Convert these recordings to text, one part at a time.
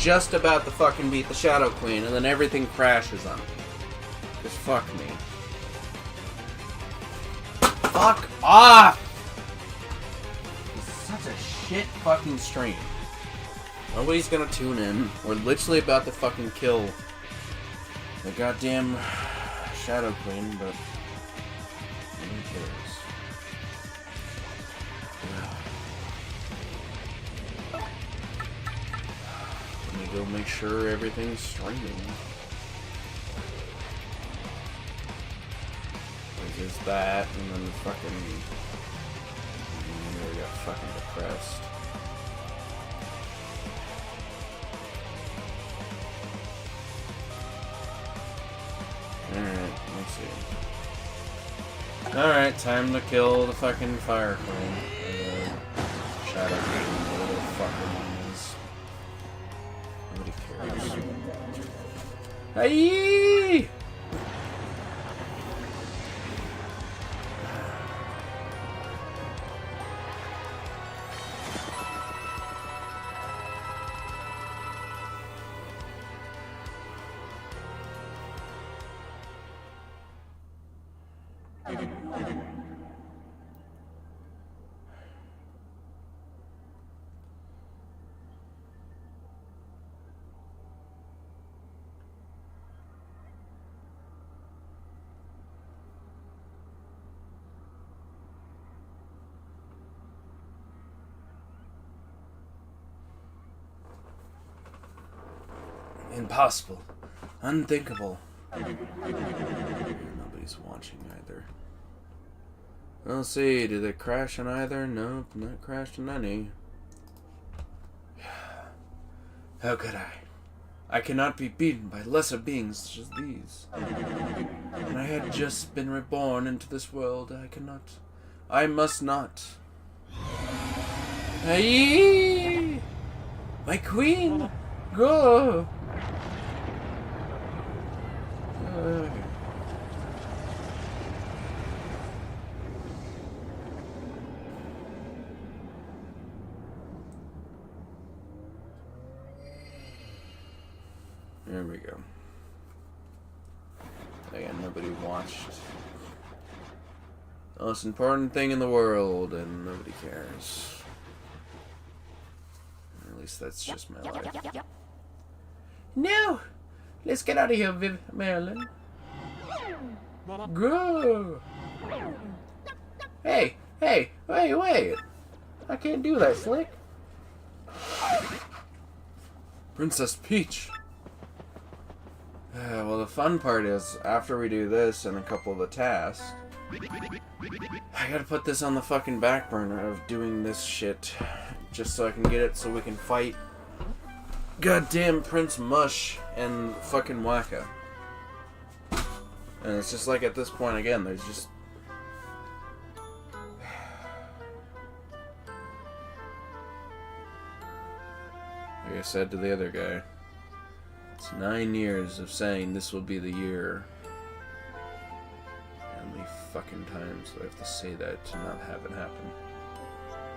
just about to fucking beat the Shadow Queen, and then everything crashes on me. Just fuck me. Fuck off! This is such a shit fucking stream. Nobody's gonna tune in. We're literally about to fucking kill the goddamn Shadow Queen, but who cares? Let me go make sure everything's streaming. There's that, and then fucking... we got fucking depressed. Alright, let's see. Alright, time to kill the fucking Fire Queen. Shadow Queen, whatever the fuck her name is. Nobody cares. Aye! Impossible. Unthinkable. Nobody's watching either. Let's see, did it crash on either? Nope, not crashed on any. How could I? I cannot be beaten by lesser beings such as these. And I had just been reborn into this world. I cannot. I must not. Aye! My queen! Go! There we go. Again, nobody watched. The most important thing in the world, and nobody cares. Or at least that's just my life. No! Let's get out of here, Marilyn. Go! Hey! Hey! Wait! I can't do that, Slick. Princess Peach! Well, the fun part is, after we do this and a couple of the tasks, I gotta put this on the fucking back burner of doing this shit, just so I can get it so we can fight goddamn Prince Mush and fucking Waka. And it's just like at this point again, there's just... Like I said to the other guy, it's 9 years of saying this will be the year. How many fucking times do I have to say that to not have it happen?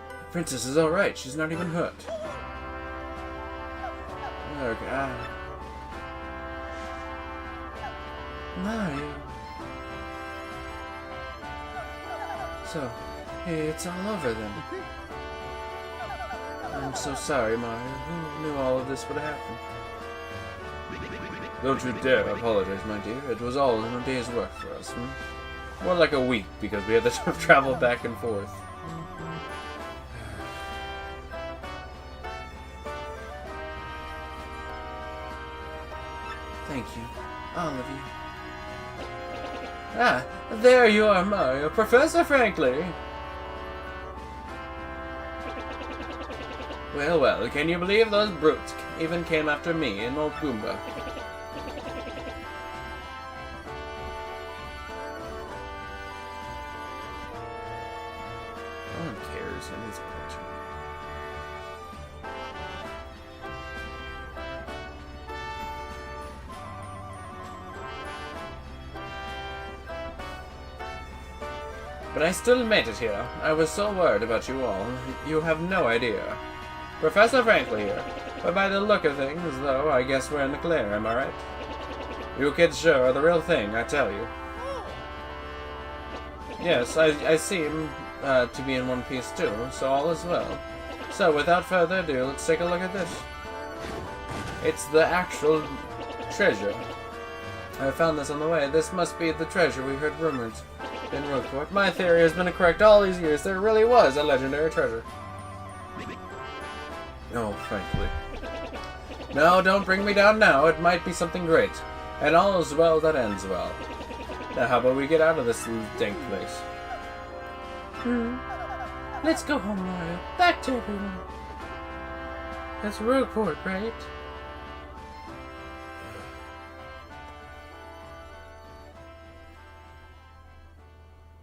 The princess is alright, she's not even hurt. Okay. Mario. So, hey, it's all over then. I'm so sorry, Mario. Who knew all of this would happen? Don't you dare apologize, my dear. It was all in a day's work for us. More like a week, because we had to travel back and forth. Thank you, all of you. Ah, there you are, Mario. Professor Frankly. Well, can you believe those brutes even came after me and old Goomba? No one cares. It is punching. But I still made it here. I was so worried about you all. You have no idea. Professor Frankly here. But by the look of things, though, I guess we're in the clear, am I right? You kids sure are the real thing, I tell you. Yes, I seem to be in one piece too, so all is well. So, without further ado, let's take a look at this. It's the actual treasure. I found this on the way. This must be the treasure we heard rumors in Rogueport. My theory has been correct all these years. There really was a legendary treasure. Oh, frankly. No, don't bring me down now. It might be something great. And all is well that ends well. Now, how about we get out of this dank place? Let's go home, Mario. Back to everyone. That's Rogueport, right?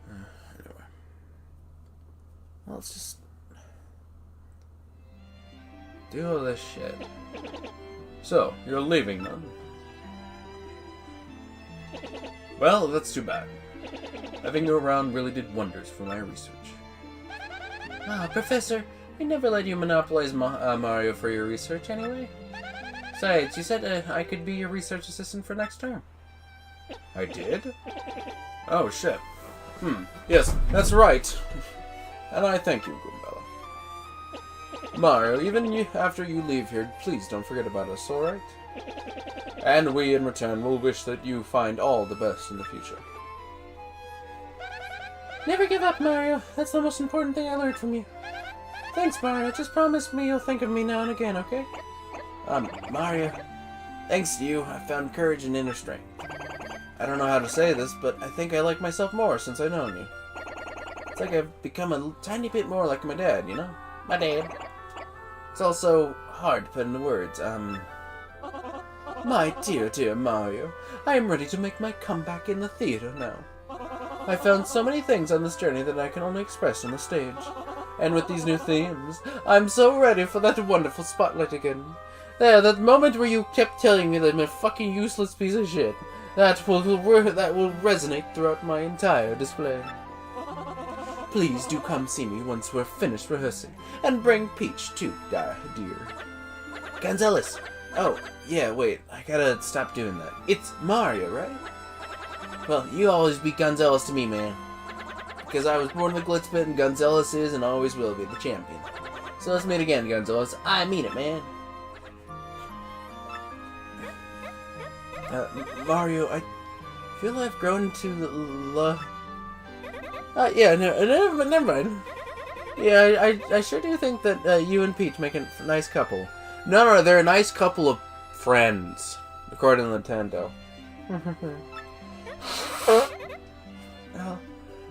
Anyway. Well, let's just do all this shit. So, you're leaving, then? Well, that's too bad. Having you around really did wonders for my research. Ah, Professor, we never let you monopolize Mario for your research anyway. Besides, you said I could be your research assistant for next term. I did? Oh, shit. Yes, that's right. And I thank you, Goombella. Mario, even after you leave here, please don't forget about us, alright? And we, in return, will wish that you find all the best in the future. Never give up, Mario. That's the most important thing I learned from you. Thanks, Mario. Just promise me you'll think of me now and again, okay? Mario, thanks to you, I found courage and inner strength. I don't know how to say this, but I think I like myself more since I've known you. It's like I've become a tiny bit more like my dad, you know? My dad. It's also hard to put into words, My dear Mario, I am ready to make my comeback in the theater now. I found so many things on this journey that I can only express on the stage. And with these new themes, I'm so ready for that wonderful spotlight again. There, that moment where you kept telling me that I'm a fucking useless piece of shit. That will resonate throughout my entire display. Please do come see me once we're finished rehearsing. And bring Peach too, dear. Gonzalez! Oh, yeah, wait, I gotta stop doing that. It's Mario, right? Well, you always be Gonzalez to me, man. Because I was born in the Glitz Pit, and Gonzalez is and always will be the champion. So let's meet again, Gonzalez. I mean it, man. Mario, I feel I've grown to love... yeah, never mind. Yeah, I sure do think that you and Peach make a nice couple. No, they're a nice couple of friends, according to Nintendo.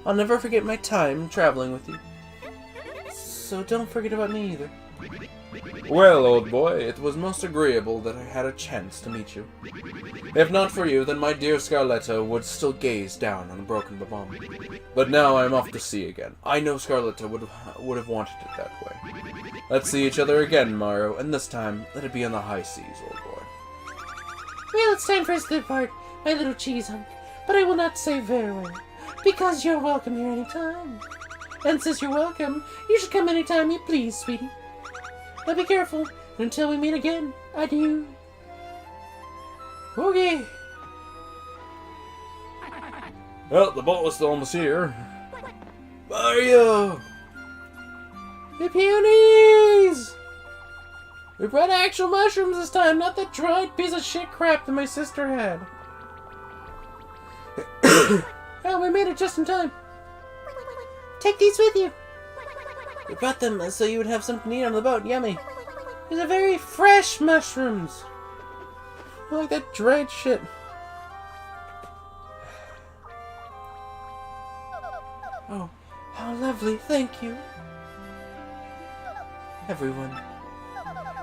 I'll never forget my time traveling with you. So don't forget about me either. Well, old boy, it was most agreeable that I had a chance to meet you. If not for you, then my dear Scarletta would still gaze down on a broken bomb. But now I am off to sea again. I know Scarletta would have wanted it that way. Let's see each other again, Mario, and this time, let it be on the high seas, old boy. Well, it's time for us to depart, my little cheese hunk. But I will not say farewell, because you're welcome here anytime. And since you're welcome, you should come anytime you please, sweetie. Now be careful, and until we meet again, adieu. Okay. Well, the boat was still almost here. Mario! The peonies! We brought actual mushrooms this time, not that dried piece of shit crap that my sister had. Oh, we made it just in time. Take these with you. We brought them so you would have something to eat on the boat. Yummy. These are very fresh mushrooms. I like that dried shit. Oh, how lovely. Thank you. Everyone.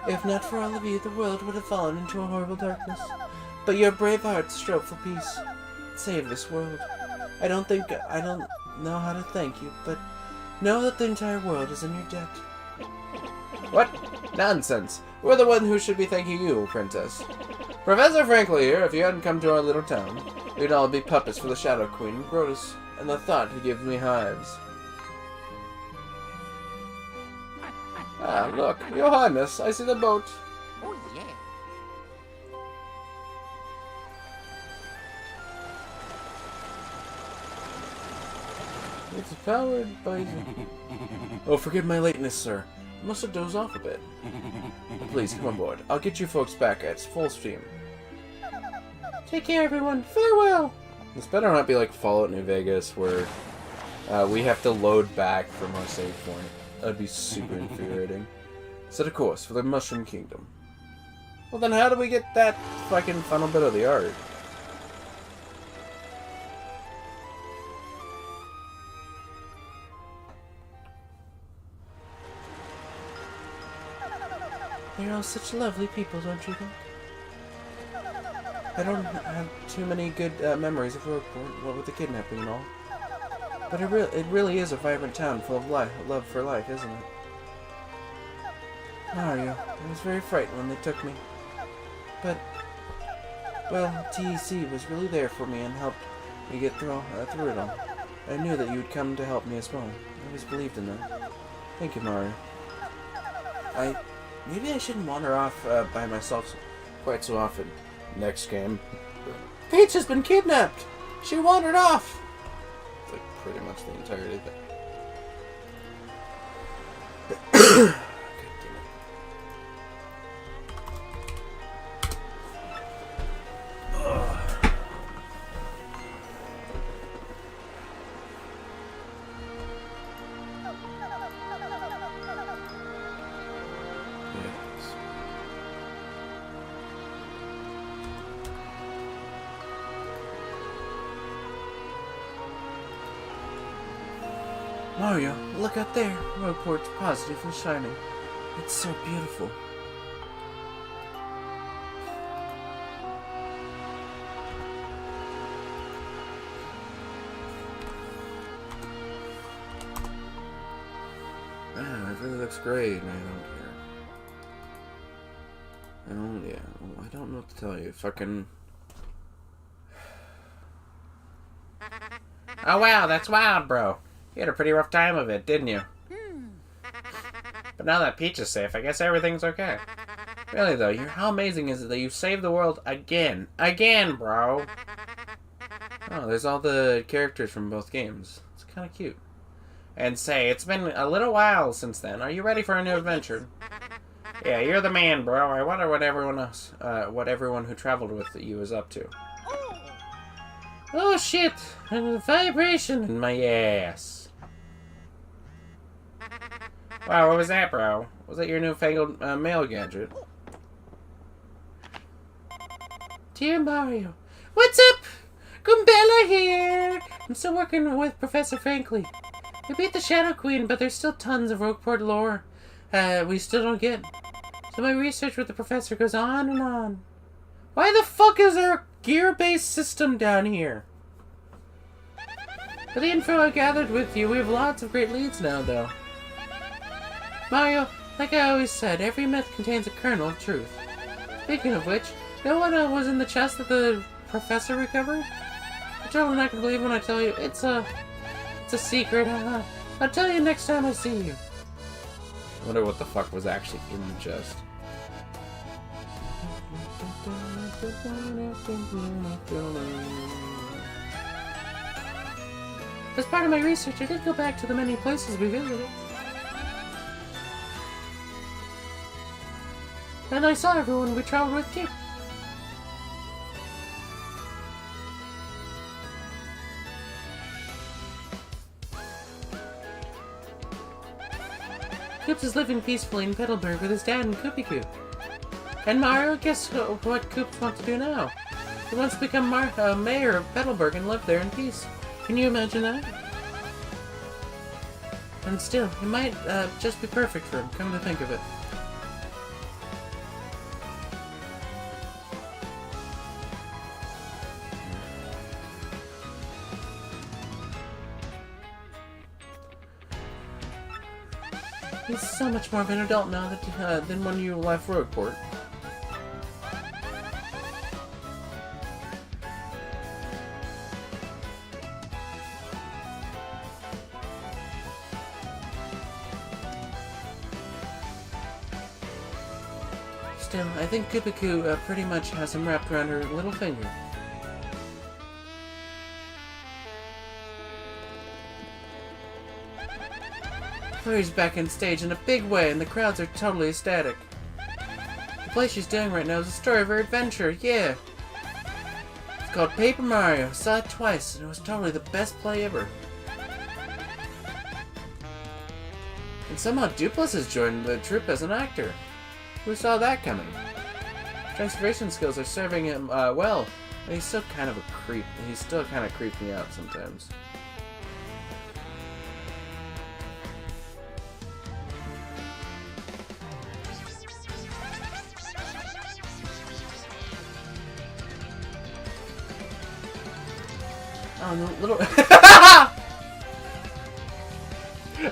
If not for all of you, the world would have fallen into a horrible darkness. But your brave hearts strove for peace. Save this world. I don't know how to thank you, but know that the entire world is in your debt. What? Nonsense. We're the one who should be thanking you, Princess. Professor Frankly here, if you hadn't come to our little town, we'd all be puppets for the Shadow Queen, Grotus, and the thought gives me hives. Ah, look, Your Highness, I see the boat. It's powered by... Oh, forgive my lateness, sir. I must have dozed off a bit. Please, come aboard. I'll get you folks back at full steam. Take care, everyone. Farewell! This better not be like Fallout New Vegas, where we have to load back from our save point. That'd be super infuriating. Set a course for the Mushroom Kingdom. Well, then how do we get that fucking final bit of the art? They're all such lovely people, don't you think? I don't have too many good memories of Rogueport, what with the kidnapping and all. But it really is a vibrant town full of love for life, isn't it? Mario, I was very frightened when they took me. But, well, TEC was really there for me and helped me get through it all. I knew that you would come to help me as well. I always believed in that. Thank you, Mario. Maybe I shouldn't wander off by myself quite so often. Next game. Peach has been kidnapped! She wandered off! It's like pretty much the entirety of it. God damn it. Mario, look out there. Rogueport's positively shining. It's so beautiful. Ah, it really looks great, and I don't care. I don't know what to tell you. Fucking... Oh wow, that's wild, bro. You had a pretty rough time of it, didn't you? But now that Peach is safe, I guess everything's okay. Really though, how amazing is it that you saved the world again? Again, bro! Oh, there's all the characters from both games. It's kind of cute. And say, it's been a little while since then. Are you ready for a new adventure? Yeah, you're the man, bro. I wonder what everyone who traveled with you is up to. Oh shit! A vibration in my ass. Wow, what was that, bro? Was that your newfangled mail gadget? Dear Mario. What's up? Goombella here! I'm still working with Professor Franklin. We beat the Shadow Queen, but there's still tons of Rogueport lore we still don't get. So my research with the professor goes on and on. Why the fuck is there a gear-based system down here? For the info I gathered with you, we have lots of great leads now, though. Mario, like I always said, every myth contains a kernel of truth. Speaking of which, you know what was in the chest that the professor recovered? You're totally not gonna believe when I tell you. It's a secret, haha. I'll tell you next time I see you. I wonder what the fuck was actually in the chest. As part of my research, I did go back to the many places we visited. And I saw everyone we traveled with too. Koops is living peacefully in Petalburg with his dad and Koopy. And Mario, guess what Koops wants to do now? He wants to become mayor of Petalburg and live there in peace. Can you imagine that? And still, it might just be perfect for him, come to think of it. He's so much more of an adult now than when you left Rogueport. Still, I think Koopy pretty much has him wrapped around her little finger. Clary's back on stage in a big way, and the crowds are totally ecstatic. The play she's doing right now is the story of her adventure, yeah! It's called Paper Mario. I saw it twice, and it was totally the best play ever. And somehow Duplass has joined the troupe as an actor. Who saw that coming? Transformation skills are serving him well, and he's still kind of a creep. He's still kind of creeps me out sometimes. Oh, no, little.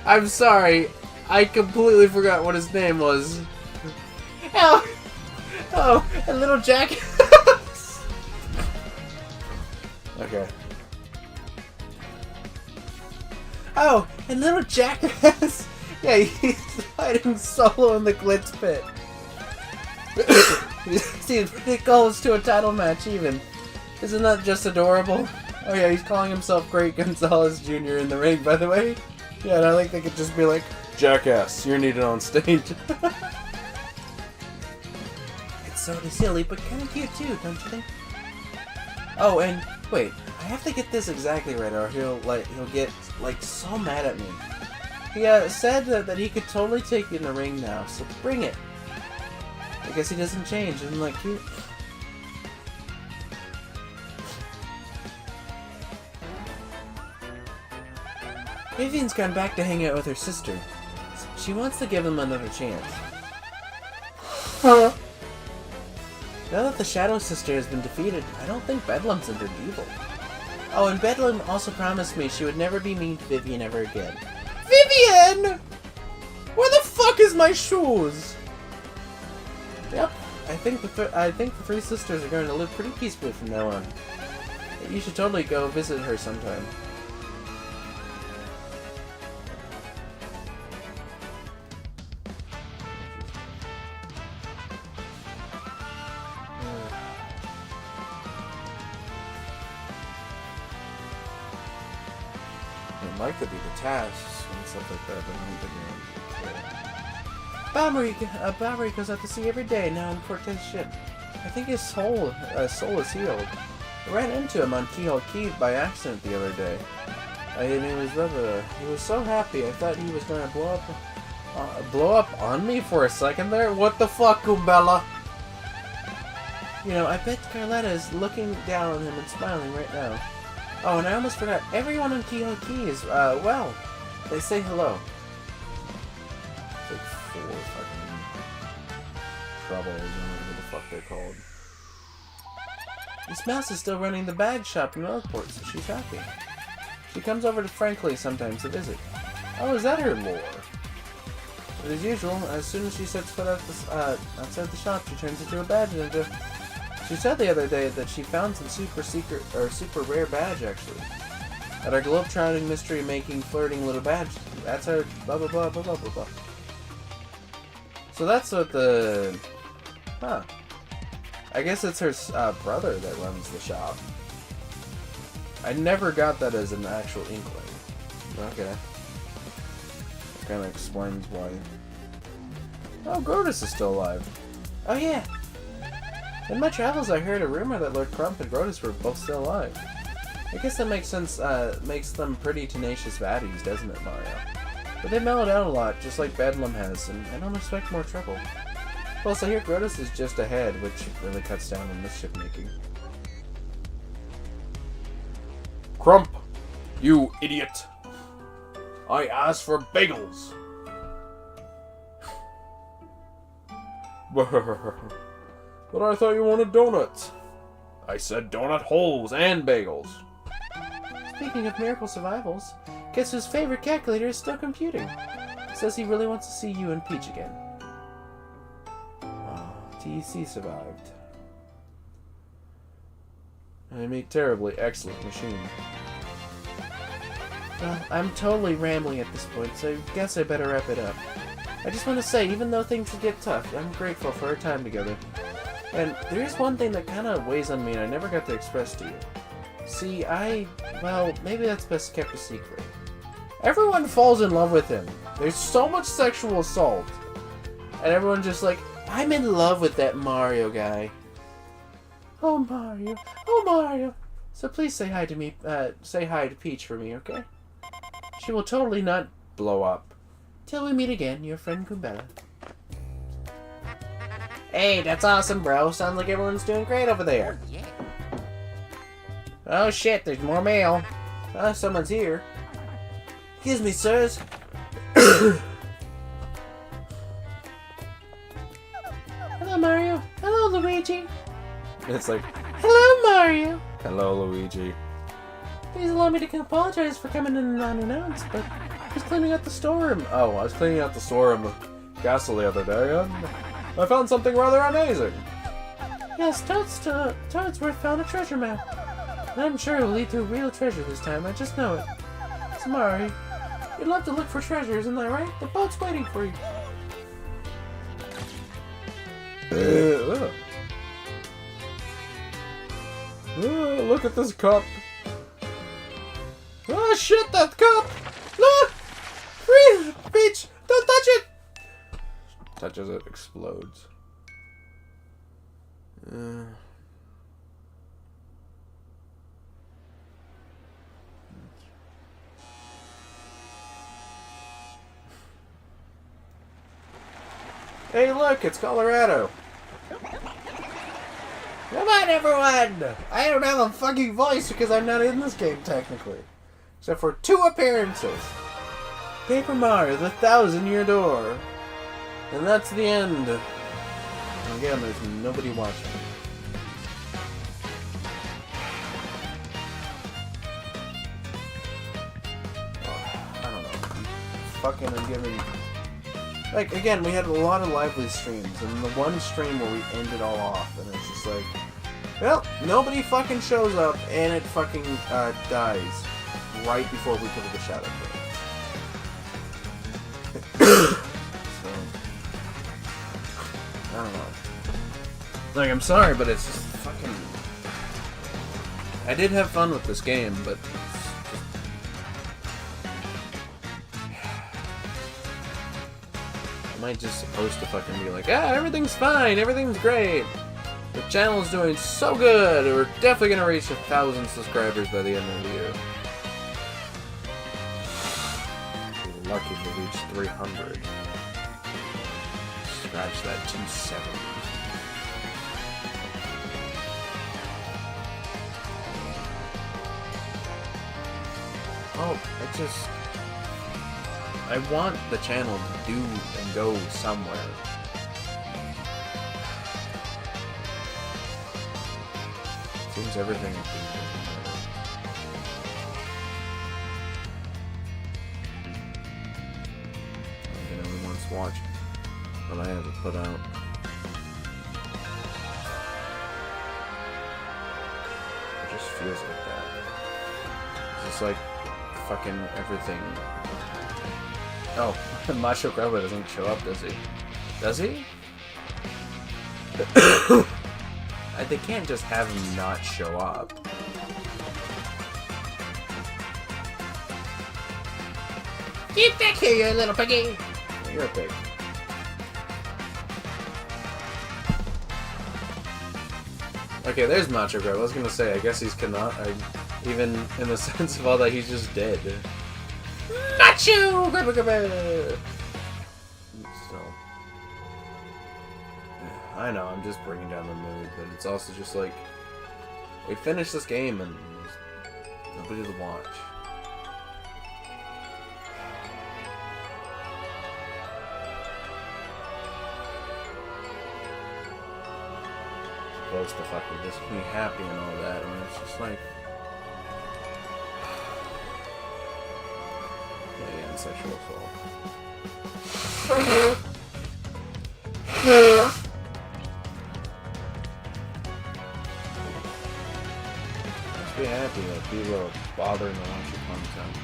I'm sorry. I completely forgot what his name was. Oh, a little jackass. Okay. Oh, and little jackass. Yeah, he's fighting solo in the Glitz pit. He's pretty close to a title match, even. Isn't that just adorable? Oh yeah, he's calling himself Great Gonzalez Jr. in the ring, by the way. Yeah, and I think they could just be like, Jackass, you're needed on stage. It's sort of silly, but kind of cute too, don't you think? Oh, and wait, I have to get this exactly right, or he'll get like so mad at me. He said that he could totally take you in the ring now, so bring it. I guess he doesn't change, isn't that cute? Vivian's gone back to hang out with her sister. She wants to give him another chance. Huh? Now that the Shadow Sister has been defeated, I don't think Bedlam's into evil. Oh, and Bedlam also promised me she would never be mean to Vivian ever again. Vivian! Where the fuck is my shoes? Yep, I think the three sisters are going to live pretty peacefully from now on. You should totally go visit her sometime. It might could be the tasks and stuff like that, but I don't think Bowery goes out to sea every day now on Cortez ship. I think his soul is healed. I ran into him on Keyhole Key by accident the other day. And he was so happy I thought he was going to blow up on me for a second there. What the fuck, Kumbella? You know, I bet Carletta is looking down on him and smiling right now. Oh, and I almost forgot. Everyone on Keyhole Key is, well, they say hello. It's like 4 fucking troubles, whatever the fuck they're called. Miss Mouse is still running the bag shop in Northport, so she's happy. She comes over to Frankly sometimes to visit. Oh, is that her lore? But as usual, as soon as she sets foot outside the shop, she turns into a badge ninja. She said the other day that she found some super rare badge, actually. At our globe-trotting, mystery-making, flirting little badge. That's her blah blah blah blah blah blah blah. So that's what the... Huh. I guess it's her brother that runs the shop. I never got that as an actual inkling. Okay. That kind of explains why. Oh, Grotus is still alive. Oh yeah. In my travels, I heard a rumor that Lord Crump and Grotus were both still alive. I guess that makes sense, makes them pretty tenacious baddies, doesn't it, Mario? But they mellowed out a lot, just like Bedlam has, and I don't expect more trouble. Plus, I hear Grotus is just ahead, which really cuts down on mischief making. Crump! You idiot! I asked for bagels! But I thought you wanted donuts. I said donut holes and bagels. Speaking of miracle survivals, guess whose favorite calculator is still computing? Says he really wants to see you and Peach again. Oh, TEC survived. I'm a terribly excellent machine. Well, I'm totally rambling at this point, so I guess I better wrap it up. I just want to say, even though things get tough, I'm grateful for our time together. And there is one thing that kind of weighs on me and I never got to express to you. See, well, maybe that's best kept a secret. Everyone falls in love with him. There's so much sexual assault. And everyone's just like, I'm in love with that Mario guy. Oh, Mario. Oh, Mario. So please say hi to me. Say hi to Peach for me, okay? She will totally not blow up. Till we meet again, your friend Kumbella. Hey, that's awesome, bro. Sounds like everyone's doing great over there. Oh, yeah. Oh, shit. There's more mail. Someone's here. Excuse me, sirs. Hello, Mario. Hello, Luigi. It's like, hello, Mario. Hello, Luigi. Please allow me to apologize for coming in unannounced, but I was cleaning out the storeroom. Oh, I was cleaning out the storeroom castle the other day, and I found something rather amazing. Yes, Toadsworth found a treasure map. And I'm sure it will lead to real treasure this time, I just know it. Samari, you'd love to look for treasure, isn't that right? The boat's waiting for you. Look at this cup. Oh shit, that cup! No! Free! Peach! Don't touch it! Touches it, explodes. Hey look, it's Colorado! Come on everyone! I don't have a fucking voice because I'm not in this game technically. Except for 2 appearances. Paper Mario, the 1,000-Year Door. And that's the end. And again, there's nobody watching. I don't know. Fucking I'm giving... Like, again, we had a lot of lively streams, and the one stream where we end it all off, and it's just like, well, nobody fucking shows up, and it fucking dies right before we put the shadow play. So, I don't know. Like, I'm sorry, but it's just fucking... I did have fun with this game, but... Am I just supposed to fucking be like, ah, everything's fine, everything's great. The channel's doing so good, we're definitely gonna reach 1,000 subscribers by the end of the year. Be lucky to reach 300. Scratch that 270. Oh, I just... I want the channel to do and go somewhere. Seems everything is being I think everyone wants to watch what I have to put out. It just feels like that. It's just like fucking everything. Oh, Macho Grubba doesn't show up, does he? Does he? They can't just have him not show up. Get back here, you little piggy! You're a pig. Okay, there's Macho Grubba. I was gonna say, I guess he's cannot. Even in the sense of all that, he's just dead. Macho Grubba! So, I know, I'm just bringing down the mood, but it's also just like, we finished this game and there's nobody to watch. Supposed to fucking just be happy and all that, and it's just like, yeah, sexual assault. Just be happy that people are bothering to watch your content.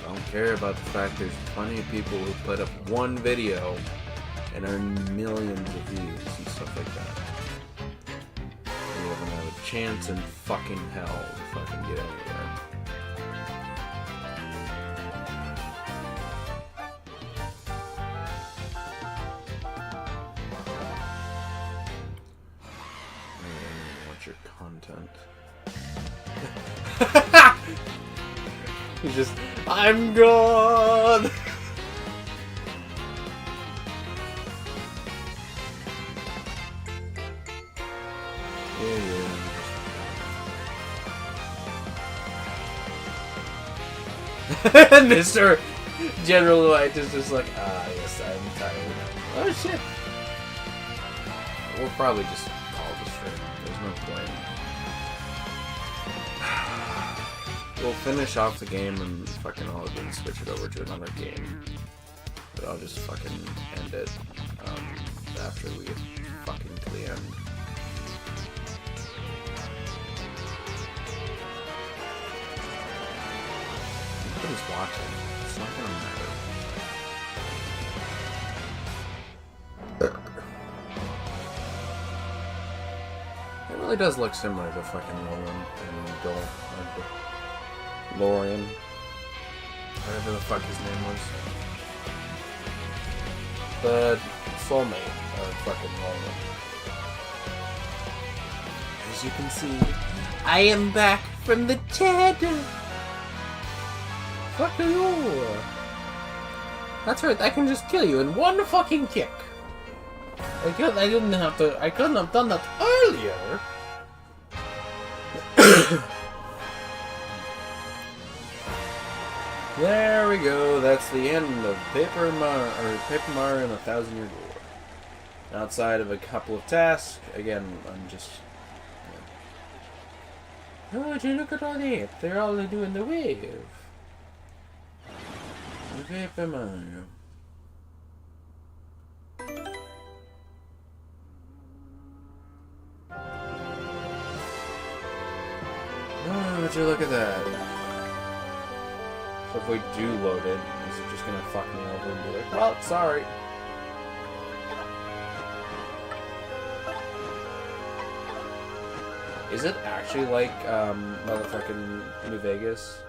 I don't care about the fact there's plenty of people who put up one video and earn millions of views and stuff like that. You haven't had a chance in fucking hell to fucking get anywhere. He's just, I'm gone! Mr. General White is just like, yes, I'm tired. Oh shit. We'll probably just call this straight. There's no point. We'll finish off the game and fucking all of them switch it over to another game. But I'll just fucking end it after we get fucking to the end. Nobody's watching. It's not gonna matter. It really does look similar to fucking Loren and Lorian. Whatever the fuck his name was. The soulmate of fucking Loren. As you can see, I am back from the dead! Fuck you! That's right, I can just kill you in one fucking kick. I couldn't have done that earlier. There we go. That's the end of Paper Mario and a 1,000-Year Door. Outside of a couple of tasks, again, I'm just. Oh, would you look at all that? They're all doing the wave. Paper Mario. Oh, would you look at that? So if we do load it, is it just gonna fuck me over and be like, well, sorry. Is it actually like, motherfucking New Vegas?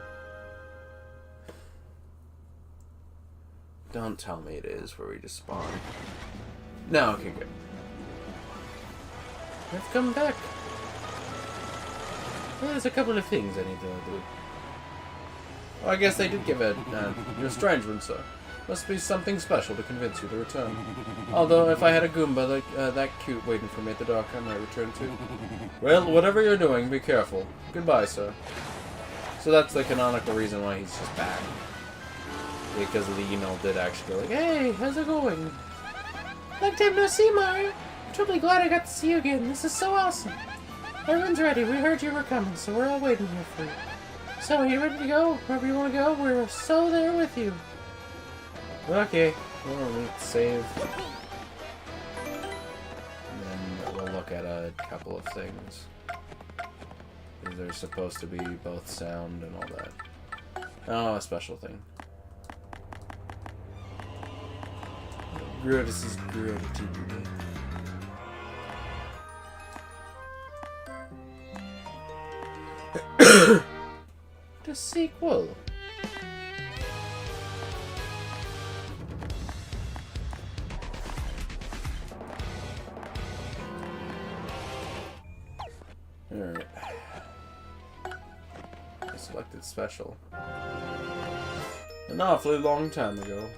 Don't tell me it is where we just spawn. No, okay, good. Let's come back. Well, there's a couple of things I need to do. Well, I guess they did give it. You're a strange one, sir. Must be something special to convince you to return. Although, if I had a Goomba like that cute waiting for me at the dock, I might return too. Well, whatever you're doing, be careful. Goodbye, sir. So that's the canonical reason why he's just back. Because the email did actually go like, hey, how's it going? Long time no see, Mario. I'm truly glad I got to see you again. This is so awesome. Everyone's ready. We heard you were coming, so we're all waiting here for you. So, are you ready to go? Wherever you want to go, we're so there with you. Okay. Well, we save. And then we'll look at a couple of things. There's supposed to be both sound and all that. Oh, a special thing. This is gratitude. The sequel. Alright. I selected special. An awfully long time ago.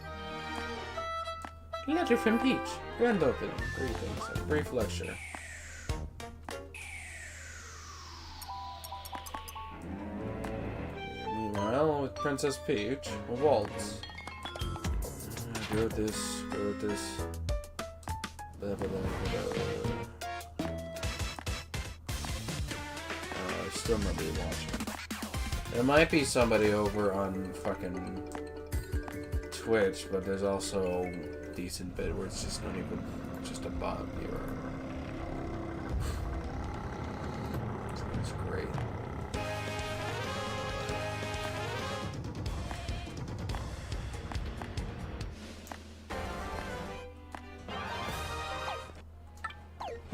Letter from Peach. Grand opening. Greetings. A brief lecture. Meanwhile, with Princess Peach, a waltz. Go with this. Go with this. Blah, blah, blah, blah. I still might be watching. There might be somebody over on fucking Twitch, but there's also a decent bit where it's just not even just a bot viewer. It's great.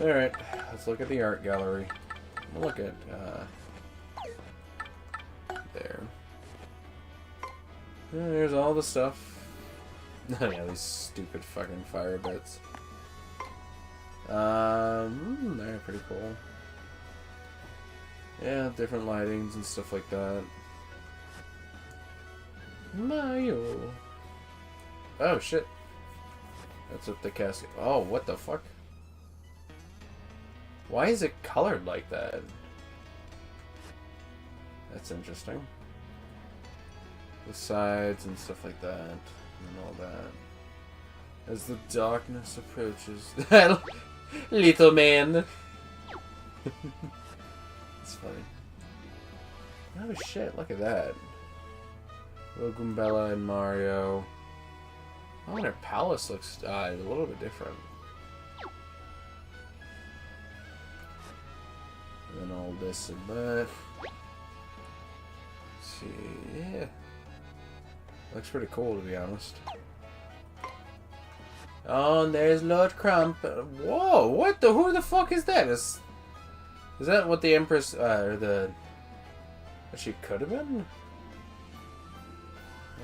Alright, let's look at the art gallery. We'll look at, there. And there's all the stuff. Yeah, these stupid fucking fire bits. They're pretty cool. Yeah, different lightings and stuff like that. Mario. Oh shit. That's what the casket. Oh, what the fuck? Why is it colored like that? That's interesting. The sides and stuff like that, and all that. As the darkness approaches, little man. It's funny. Oh shit! Look at that. Welcome Bella and Mario. Oh, their palace looks a little bit different. And then all this and that. Let's see, yeah. Looks pretty cool, to be honest. Oh, and there's Lord Crump. Whoa, what the? Who the fuck is that? Is that what the Empress, or the... what she could have been?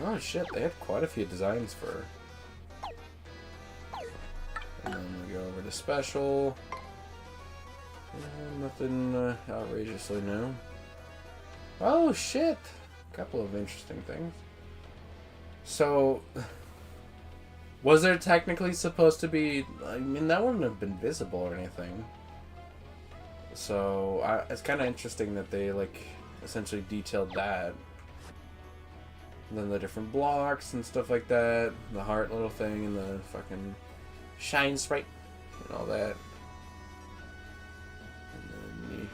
Oh shit, they have quite a few designs for her. And then we go over to special. Nothing outrageously new. Oh shit! A couple of interesting things. So, was there technically supposed to be... I mean, that wouldn't have been visible or anything. So, it's kind of interesting that they, like, essentially detailed that. And then the different blocks and stuff like that. The heart little thing and the fucking shine sprite and all that. And then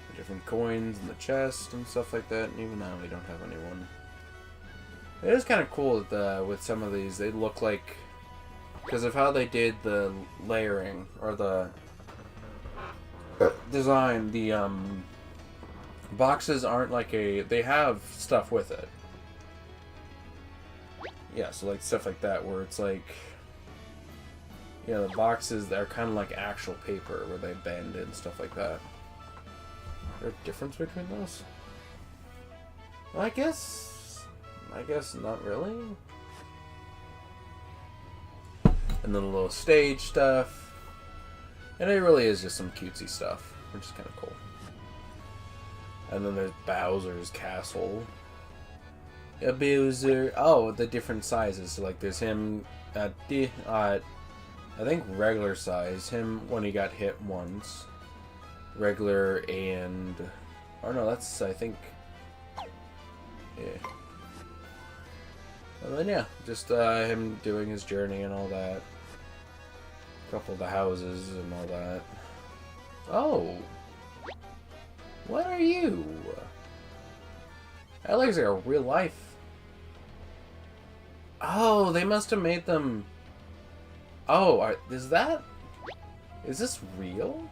the different coins in the chest and stuff like that. And even now we don't have anyone. It is kind of cool that with some of these, they look like... because of how they did the layering, or the design, the boxes aren't like a... they have stuff with it. Yeah, so like stuff like that where it's like... yeah, the boxes, they're kind of like actual paper where they bend and stuff like that. Is there a difference between those? Well, I guess not really. And then a little stage stuff. And it really is just some cutesy stuff, which is kind of cool. And then there's Bowser's castle. Yeah, Bowser. Oh, the different sizes. So like there's him at I think regular size. Him when he got hit once. Regular and... oh no, that's, I think... yeah. And then yeah, just him doing his journey and all that. A couple of the houses and all that. Oh! What are you? That looks like a real life. Oh, they must have made them... oh, is this real?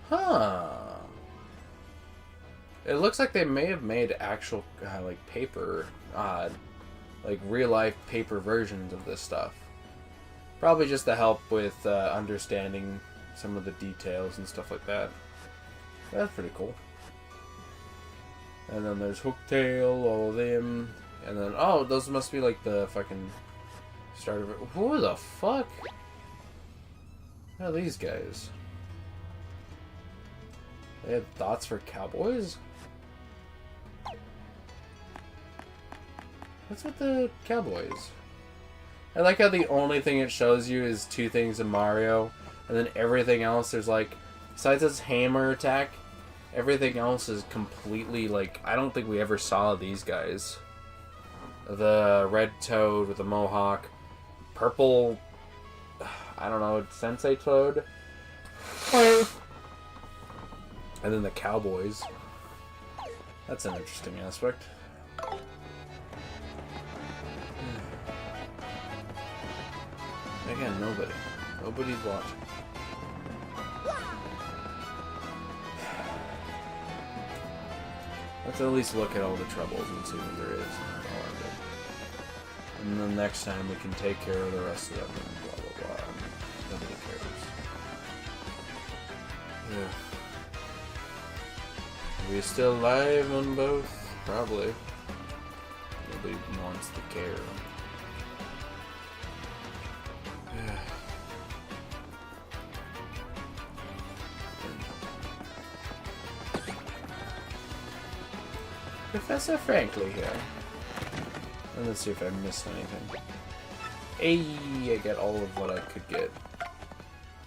Huh. It looks like they may have made actual, like, paper, like, real-life paper versions of this stuff. Probably just to help with understanding some of the details and stuff like that. That's pretty cool. And then there's Hooktail, all of them. And then, oh, those must be, like, the fucking start of it. Who the fuck? What are these guys? They have thoughts for cowboys? What's with the cowboys? I like how the only thing it shows you is two things in Mario, and then everything else there's like, besides this hammer attack, everything else is completely like, I don't think we ever saw these guys. The red toad with the mohawk, purple, I don't know, sensei toad, and then the cowboys. That's an interesting aspect. Again, nobody's watching. Let's at least look at all the troubles and see what there is. And then next time we can take care of the rest of them and blah blah blah. Nobody cares. Yeah. Are we still live on both? Probably. Nobody wants to care. Yeah. Professor Frankly here. And let's see if I missed anything. Hey, I get all of what I could get.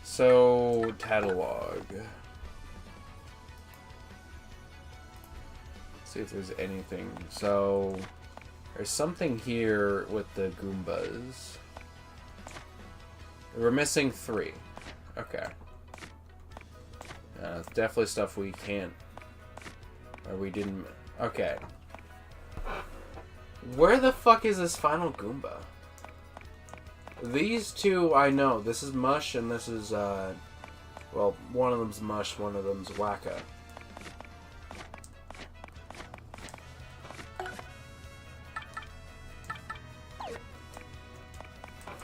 So, catalog. See if there's anything. So, there's something here with the Goombas. We're missing 3. Okay. It's definitely stuff we can't. Or we didn't. Okay. Where the fuck is this final Goomba? These two I know. This is Mush and this is, well, one of them's Mush, one of them's Wacka.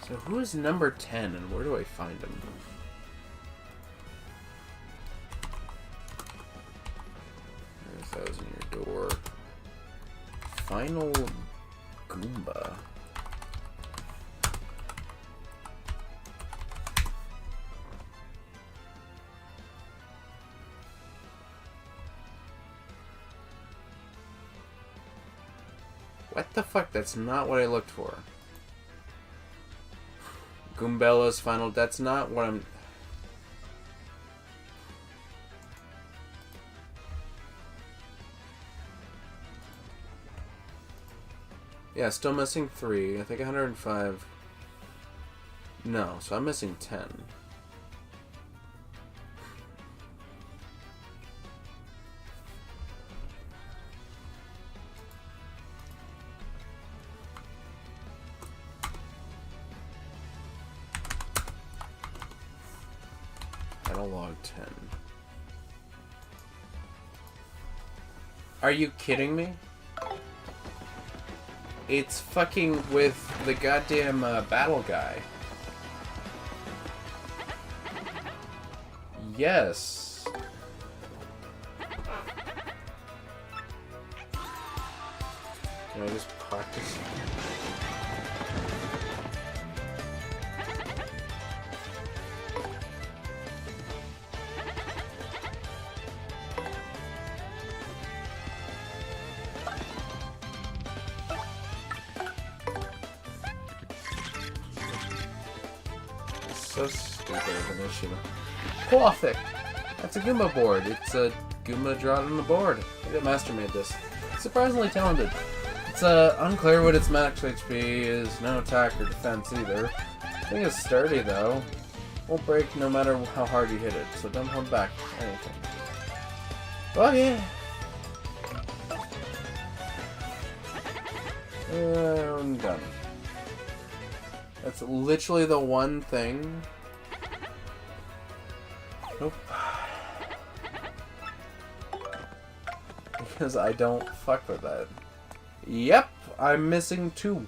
So who's number 10 and where do I find him? There's those in your door. Final Goomba. What the fuck? That's not what I looked for. Goombella's final... That's not what I'm... Yeah, still missing 3. I think 105. No, so I'm missing 10. Catalog 10. Are you kidding me? It's fucking with the goddamn battle guy. Yes. Can I just practice? So stupid of an issue. Perfect! That's a Goomba board. It's a Goomba drawn on the board. I think the master made this. Surprisingly talented. It's unclear what its max HP is. No attack or defense either. I think it's sturdy though. Won't break no matter how hard you hit it, so don't hold back anything. Oh yeah! I'm done. That's literally the one thing. Nope. Because I don't fuck with that. Yep, I'm missing 2.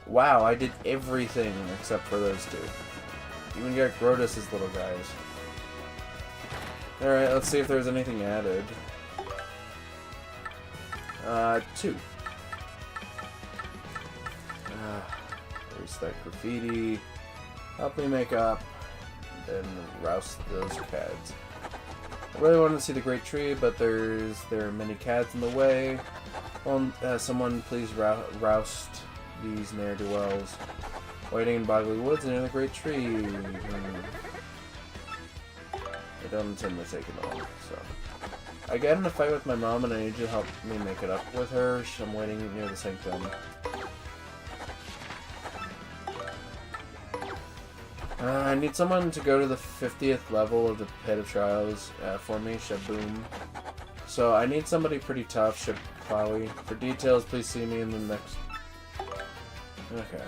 Wow, I did everything except for those 2. Even got Grotus's little guys. Alright, let's see if there's anything added. 2. There's that graffiti. Help me make up. And then roust those cads. I really wanted to see the great tree, but there are many cads in the way. Well, someone please roust these ne'er-do-wells. Waiting in Boggly Woods near the great tree. I don't intend to take it long, so. I got in a fight with my mom and I need you to help me make it up with her. I'm waiting near the sanctum. I need someone to go to the 50th level of the Pit of Trials for me, Shaboom. So I need somebody pretty tough, Shaplowy. For details, please see me in the next... Okay.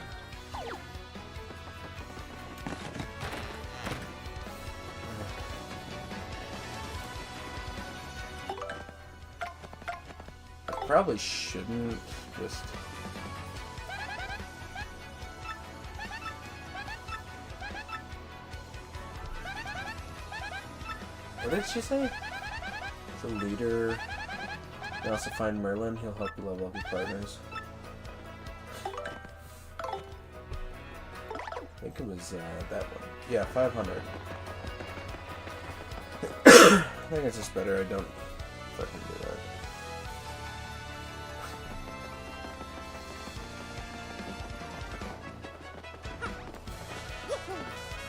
I probably shouldn't just... What did she say? The leader. You also find Merlin. He'll help you level up your partners. I think it was that one. Yeah, 500. I think it's just better I don't fucking do that.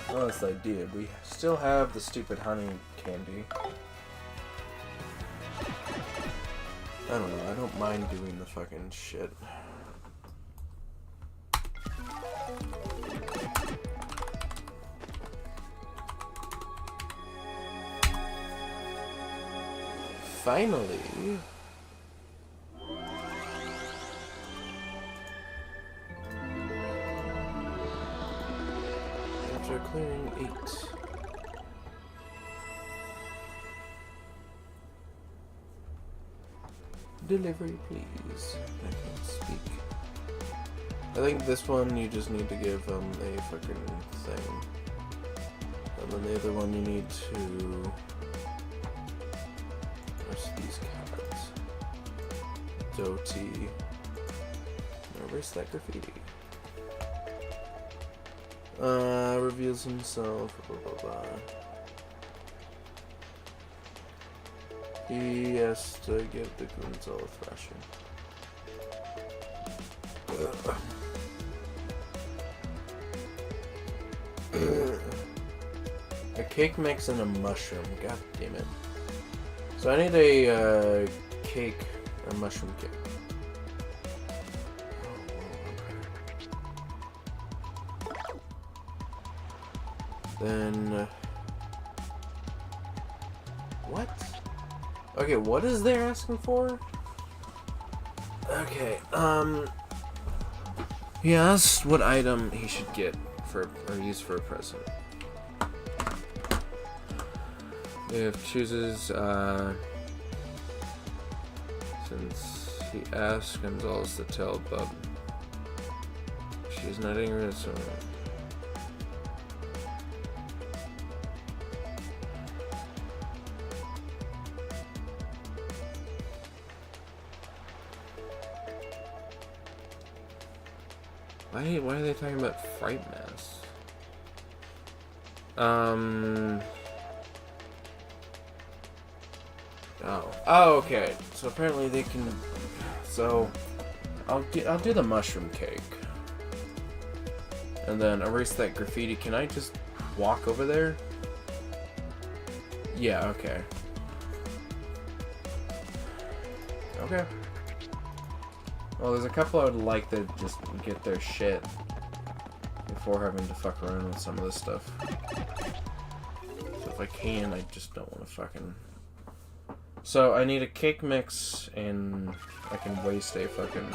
Well, that's the idea. We still have the stupid honey candy. I don't know. I don't mind doing the fucking shit. Finally. After clearing 8. Delivery, please. I can't speak. I think this one you just need to give a fucking thing. And then the other one you need to... Where's these cards? Doty. Erase that graffiti. Reveals himself, blah blah blah. He has to give the goons all a thrashing. A cake mix and a mushroom. God damn it. So I need a cake, a mushroom cake. Then what? Okay, what is they asking for? Okay, he asked what item he should get for or use for a present. If chooses since he asked Gonzalez to tell Bub she's not angry, so why are they talking about fright masks? Oh, okay. So apparently they can. So I'll do the mushroom cake, and then erase that graffiti. Can I just walk over there? Yeah. Okay. Okay. Well, there's a couple I would like to just get their shit before having to fuck around with some of this stuff. So if I can, I just don't want to fucking... So I need a cake mix, and I can waste a fucking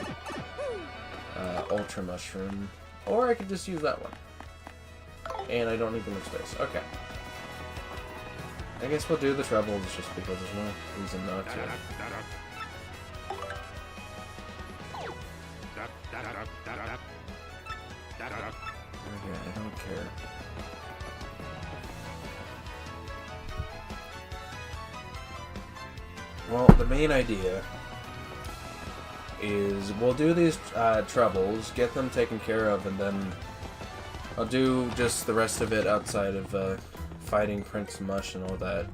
ultra mushroom. Or I could just use that one. And I don't need the mix space. Okay. I guess we'll do the trebles just because there's no reason not to. Okay, I don't care. Well, the main idea is we'll do these trebles, get them taken care of, and then I'll do just the rest of it outside of fighting Prince Mush and all that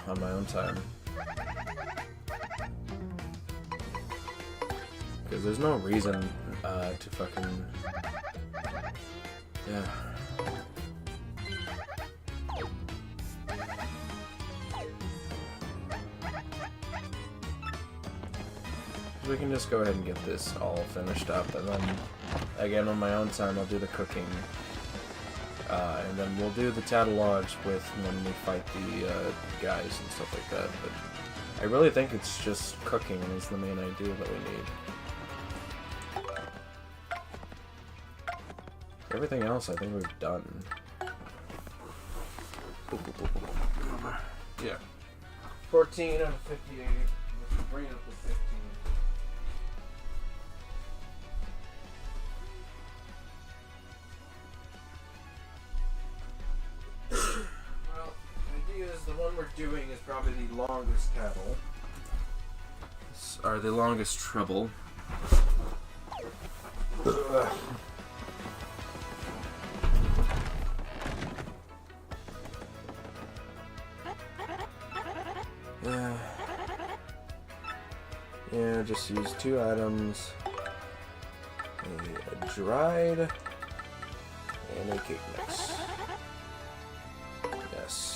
on my own time. Because there's no reason to fucking... Yeah. We can just go ahead and get this all finished up, and then, again, on my own time, I'll do the cooking. And then we'll do the catalogs with when we fight the guys and stuff like that. But I really think it's just cooking is the main idea that we need. Everything else I think we've done. Yeah. 14 out of 58. Let's bring it up to 15. Well, the idea is the one we're doing is probably the longest cattle. Or the longest treble. Yeah, just use 2 items. A dried And a cake mix. Yes.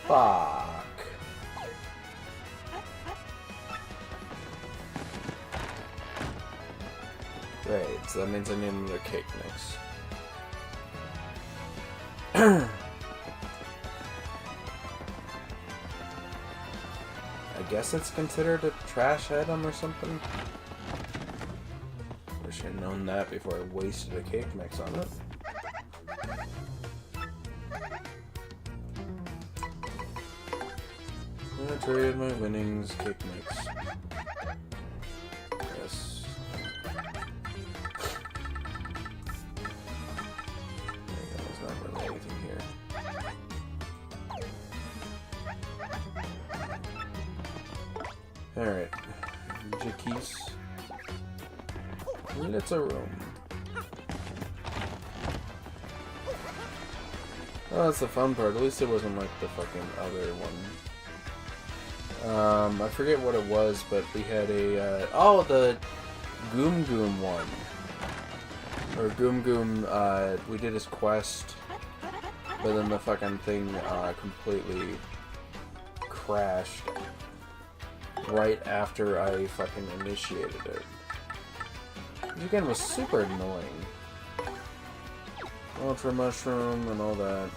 Fuck. Great, so that means I need another cake mix. I guess it's considered a trash item or something. Wish I'd known that before I wasted a cake mix on it. I traded my winnings, cake mix. Yes. There's not really anything here. Alright. Jackies. Let's a room. Oh, that's the fun part. At least it wasn't like the fucking other one. I forget what it was, but we had a, oh, the Goom Goom one. Or Goom Goom, we did his quest, but then the fucking thing, completely crashed right after I fucking initiated it. Which again was super annoying. Ultra Mushroom and all that.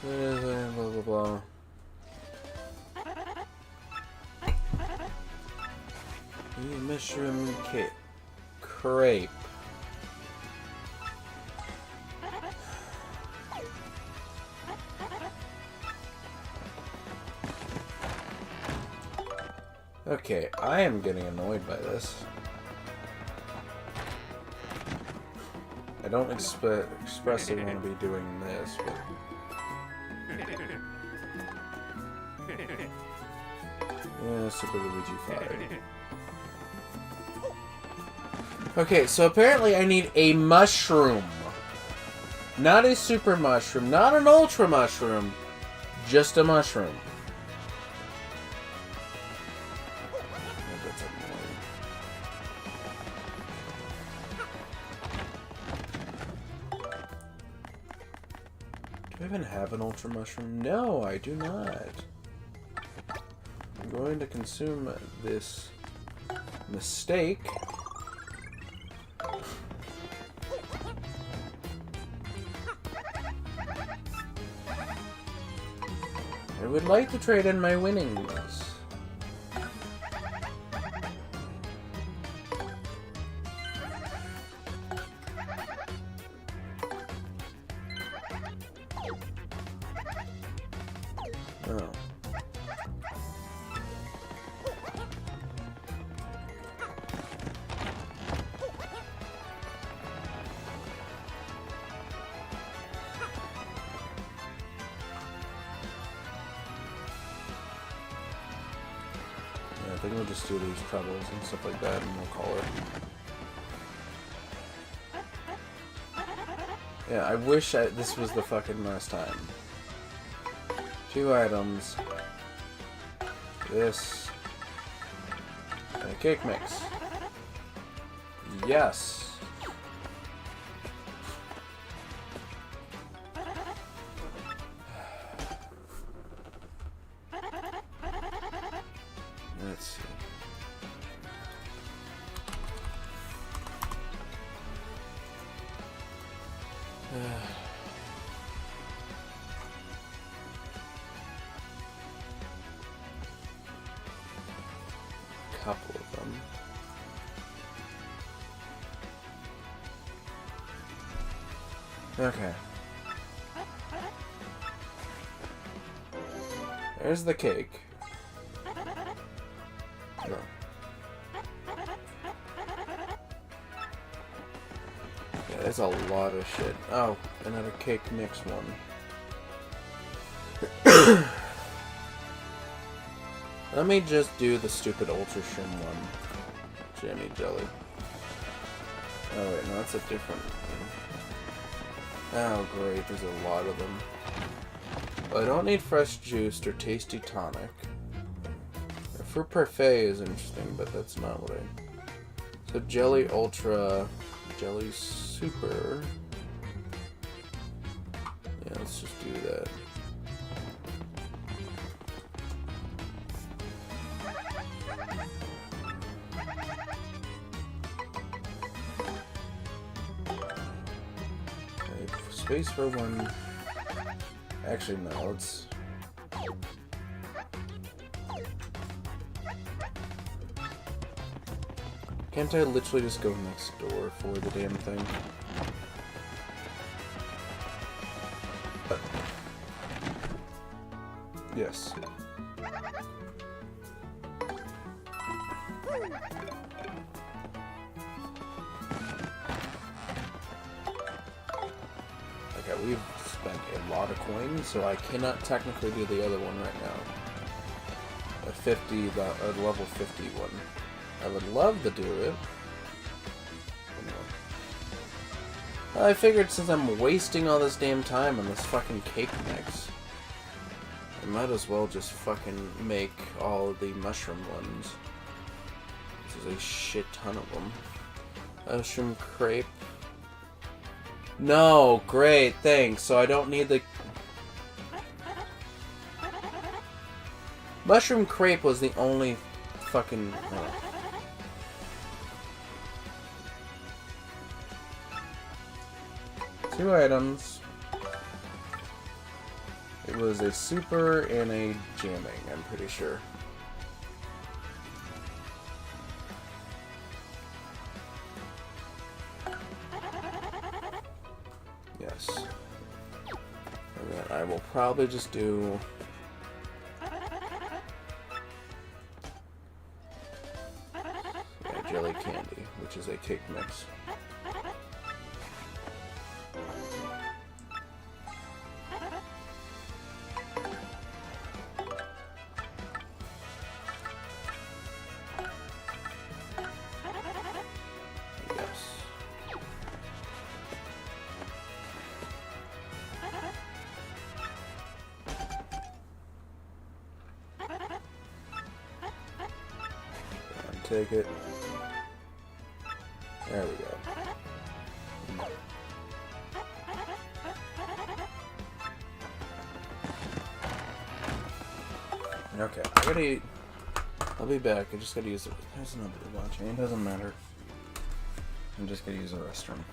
Blah blah blah. Mushroom cake. Crepe. Okay, I am getting annoyed by this. I don't expressly want to be doing this, but... Yeah, Super Luigi 5. Okay, so apparently I need a mushroom. Not a super mushroom, not an ultra mushroom, just a mushroom. Oh, that's annoying. Do I even have an ultra mushroom? No, I do not. I'm going to consume this mistake. I would like to trade in my winnings. Oh. I think we'll just do these troubles and stuff like that, and we'll call it. Yeah, I wish this was the fucking last time. 2 items. This. And a cake mix. Yes. Let's see. Couple of them. Okay. There's the cake. No. Yeah, there's a lot of shit. Oh, another cake mix one. Let me just do the stupid Ultra Shroom one. Jammy Jelly. Oh wait, no, that's a different thing. Oh great, there's a lot of them. Well, I don't need fresh juice or tasty tonic. A fruit parfait is interesting, but that's not what I... So jelly ultra, jelly super. Yeah, let's just do that. Space for one. Actually, no, let's... Can't I literally just go next door for the damn thing? Yes. Okay, we've spent a lot of coins, so I cannot technically do the other one right now. A level 50 one. I would love to do it. I figured since I'm wasting all this damn time on this fucking cake mix, I might as well just fucking make all of the mushroom ones. There's a shit ton of them. Mushroom crepe. No, great, thanks. So I don't need the... Mushroom crepe was the only fucking... Oh. 2 items. It was a super and a jamming, I'm pretty sure. Yes. And then I will probably just do... yeah, jelly candy, which is a cake mix. Take it. There we go. Okay, I gotta eat. I'll be back. I just gotta use it. There's nobody watching. It doesn't matter. I'm just gonna use the restroom.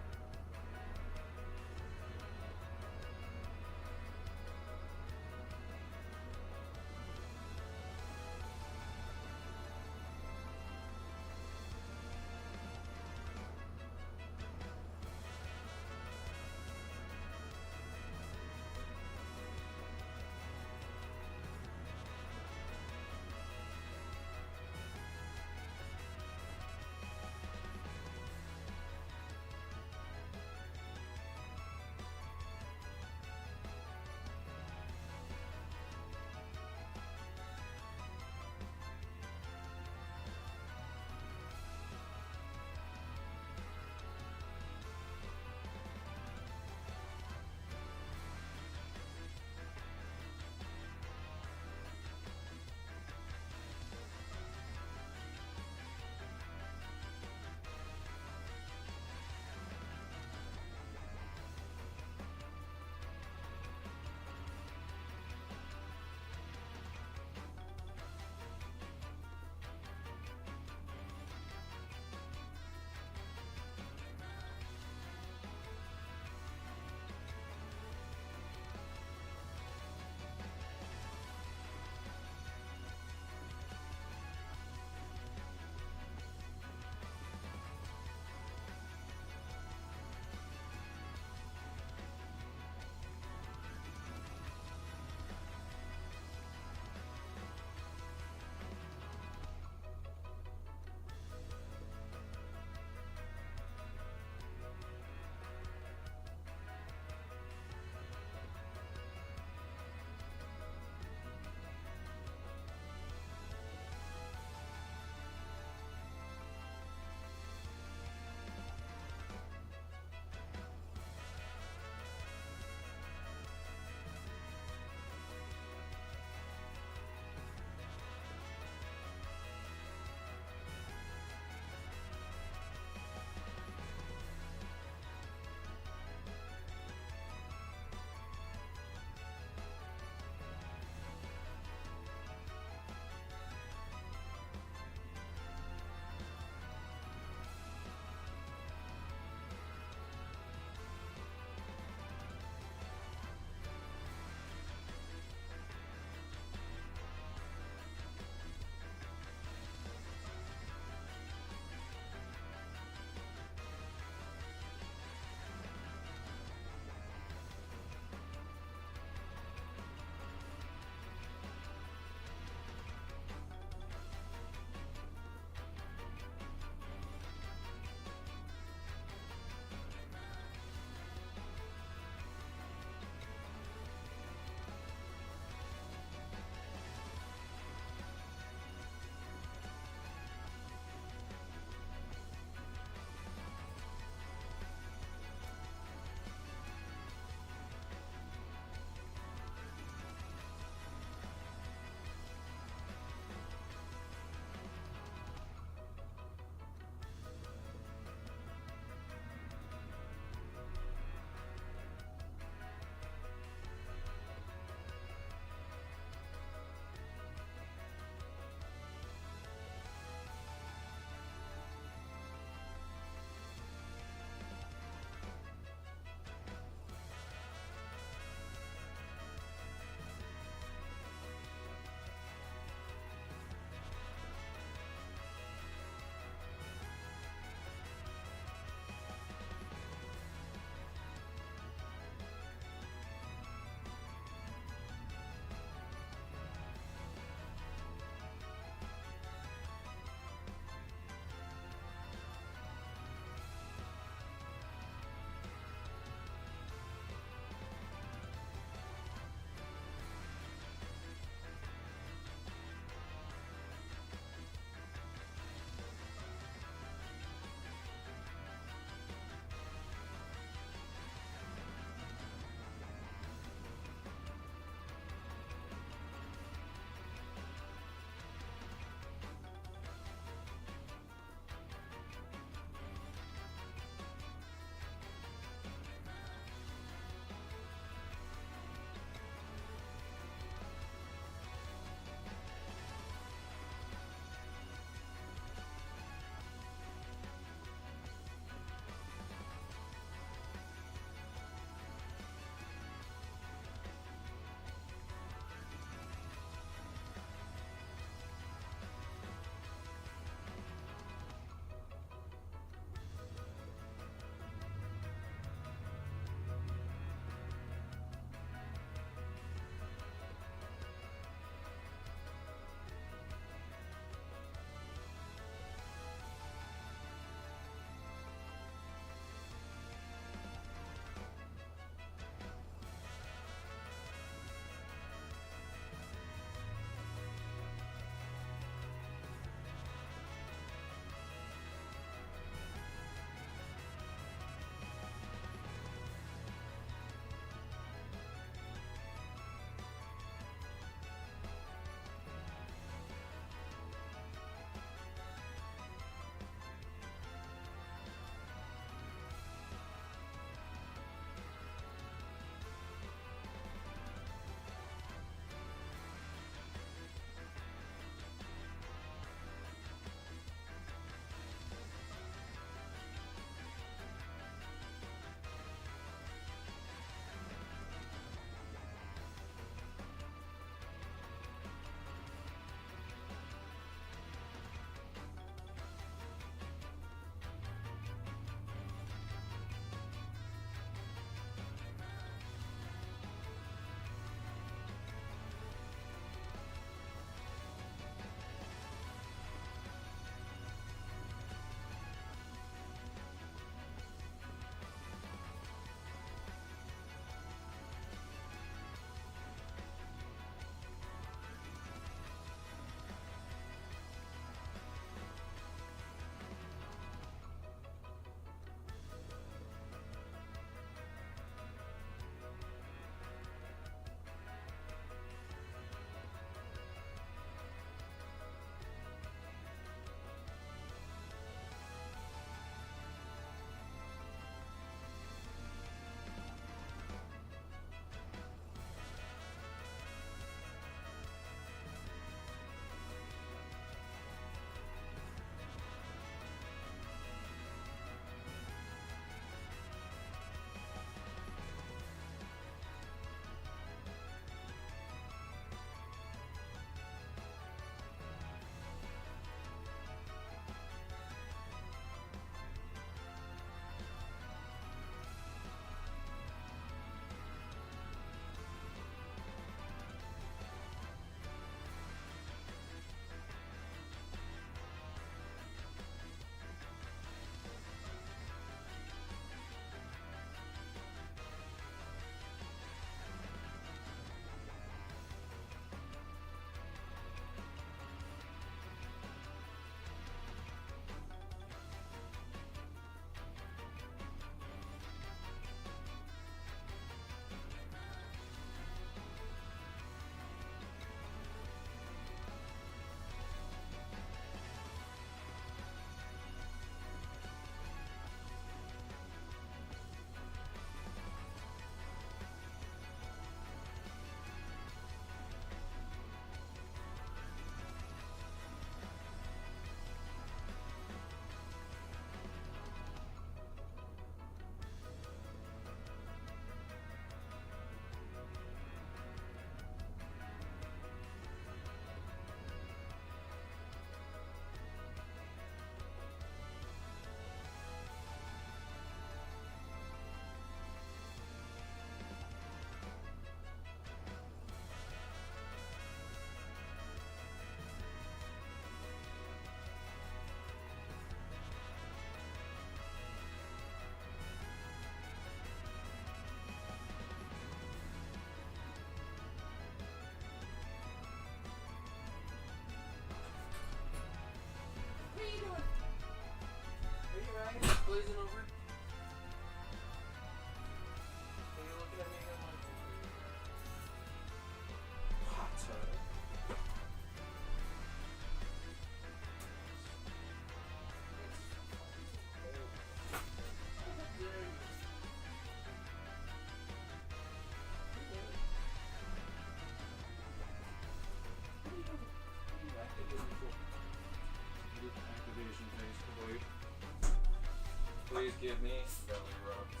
Please give me belly rubs.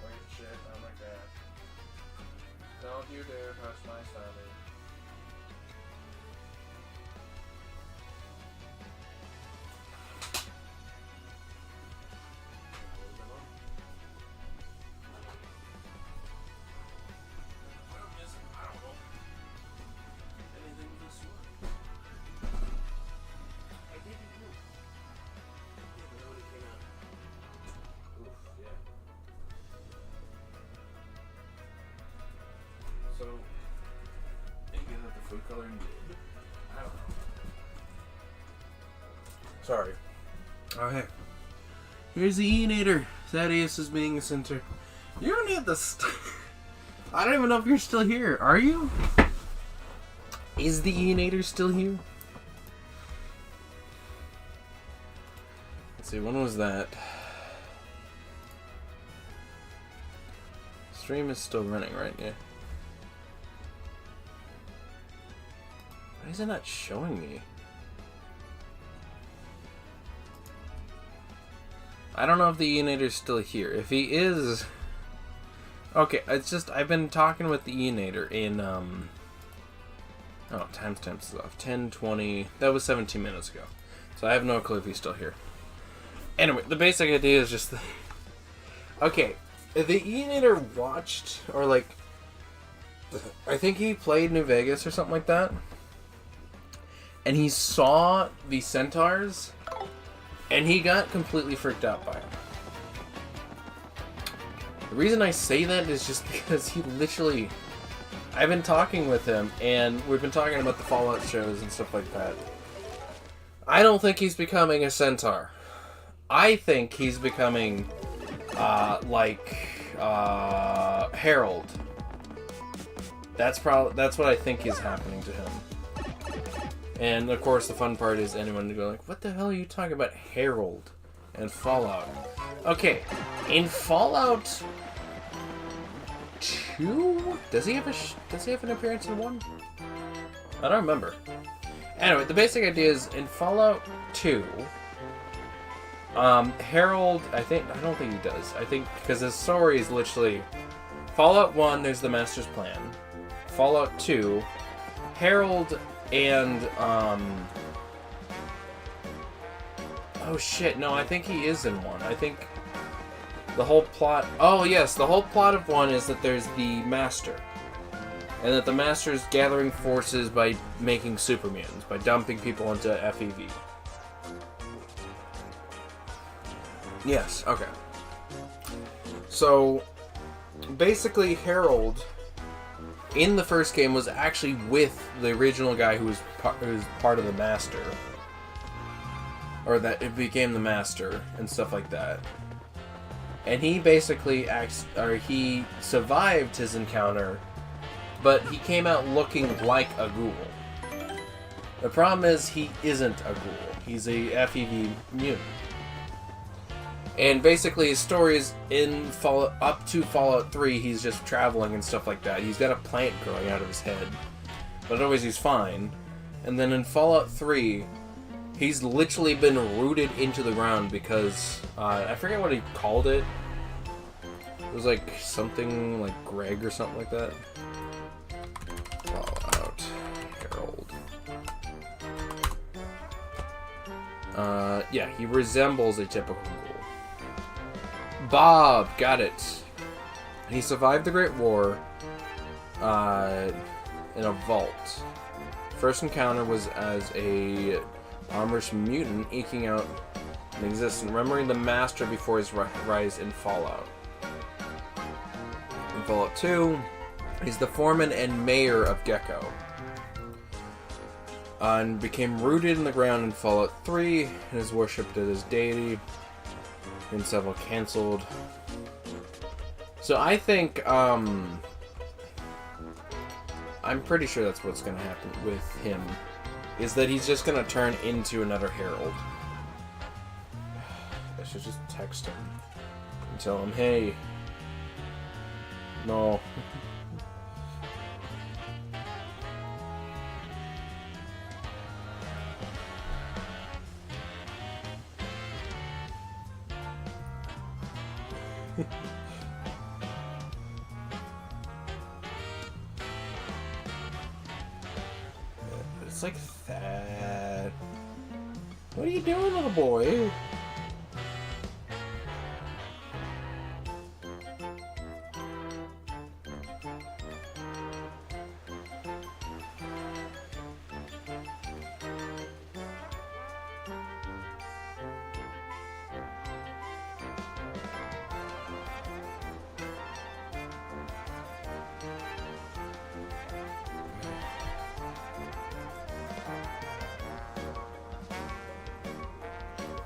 Wait, shit, oh my god. Don't you dare touch my stomach. So, maybe that the food coloring did. I don't know. Sorry. Oh, hey. Here's the E-Nator. Thaddeus is being a center. You don't need the I don't even know if you're still here. Are you? Is the E-Nator still here? Let's see, when was that? Stream is still running, right? Yeah. Why is it not showing me? I don't know if the E-Nator's still here. If he is... Okay, it's just, I've been talking with the E-Nator in, oh, timestamp's off. 10:20. That was 17 minutes ago. So I have no clue if he's still here. Anyway, the basic idea is just... Okay, the E-Nator watched, or like... I think he played New Vegas or something like that. And he saw the centaurs, and he got completely freaked out by them. The reason I say that is just because he literally... I've been talking with him, and we've been talking about the Fallout shows and stuff like that. I don't think he's becoming a centaur. I think he's becoming, Harold. That's what I think is happening to him. And, of course, the fun part is anyone to go like, what the hell are you talking about Harold and Fallout? Okay, in Fallout 2? Does he have an appearance in 1? I don't remember. Anyway, the basic idea is, in Fallout 2, Harold, I don't think he does. I think, because his story is literally, Fallout 1, there's the Master's Plan. Fallout 2, Harold... And, oh shit, no, I think he is in 1. I think the whole plot... Oh yes, the whole plot of 1 is that there's the Master. And that the Master is gathering forces by making super mutants, by dumping people into FEV. Yes, okay. So, basically Harold... in the first game was actually with the original guy who was part of the Master. Or that it became the Master and stuff like that. And he basically he survived his encounter, but he came out looking like a ghoul. The problem is he isn't a ghoul. He's a FEV mutant. And basically his story is up to Fallout 3, he's just traveling and stuff like that. He's got a plant growing out of his head. But otherwise he's fine. And then in Fallout 3, he's literally been rooted into the ground because, I forget what he called it. It was like something like Greg or something like that. Fallout Harold. Yeah, he resembles a typical ghoul. Bob, got it. He survived the Great War in a vault. First encounter was as a armorous mutant eking out an existence, remembering the Master before his rise in Fallout. In Fallout 2, he's the foreman and mayor of Gecko. And became rooted in the ground in Fallout 3 and is worshipped as his deity. And several cancelled. So I think, I'm pretty sure that's what's going to happen with him. Is that he's just going to turn into another Herald. I should just text him. And tell him, hey. No. It's like that. What are you doing, little boy?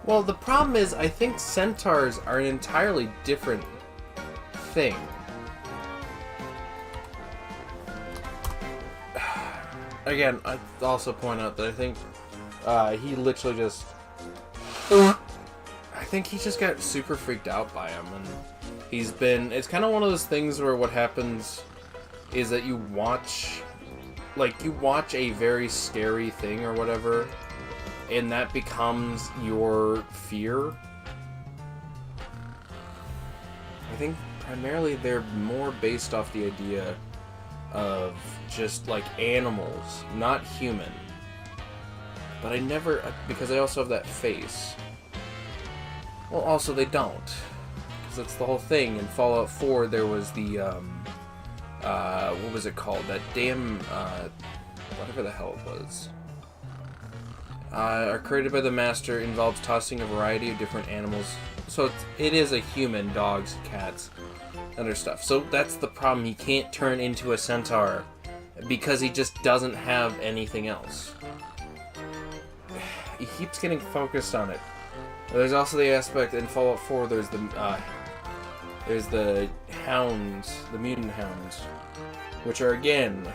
Well, the problem is, I think centaurs are an entirely different thing. Again, I also point out that I think he literally just... I think he just got super freaked out by him, and he's been... It's kind of one of those things where what happens is that you watch... Like, you watch a very scary thing or whatever, and that becomes your fear. I think primarily they're more based off the idea of just like animals, not human. But I never, because I also have that face. Well, also they don't, because that's the whole thing. In Fallout 4, there was the what was it called? That damn whatever the hell it was. Are created by the master, involves tossing a variety of different animals. So it is a human, dogs, cats, other stuff. So that's the problem. He can't turn into a centaur because he just doesn't have anything else. He keeps getting focused on it. There's also the aspect in Fallout 4. There's the hounds, the mutant hounds, which are again.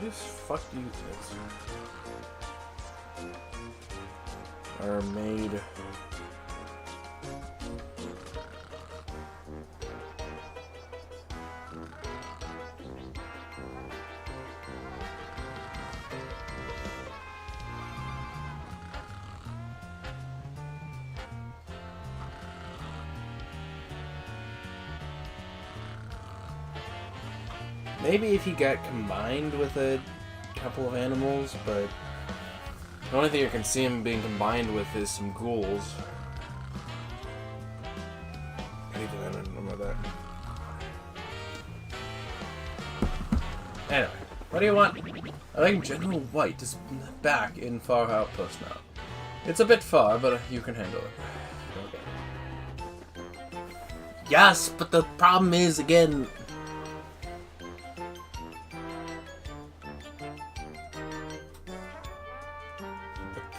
Just fuck you kids. Are made. Maybe if he got combined with a couple of animals, but the only thing you can see him being combined with is some ghouls. Anything I don't know about that. Anyway, what do you want? I think General White is back in Far Outpost now. It's a bit far, but you can handle it. Okay. Yes, but the problem is, again...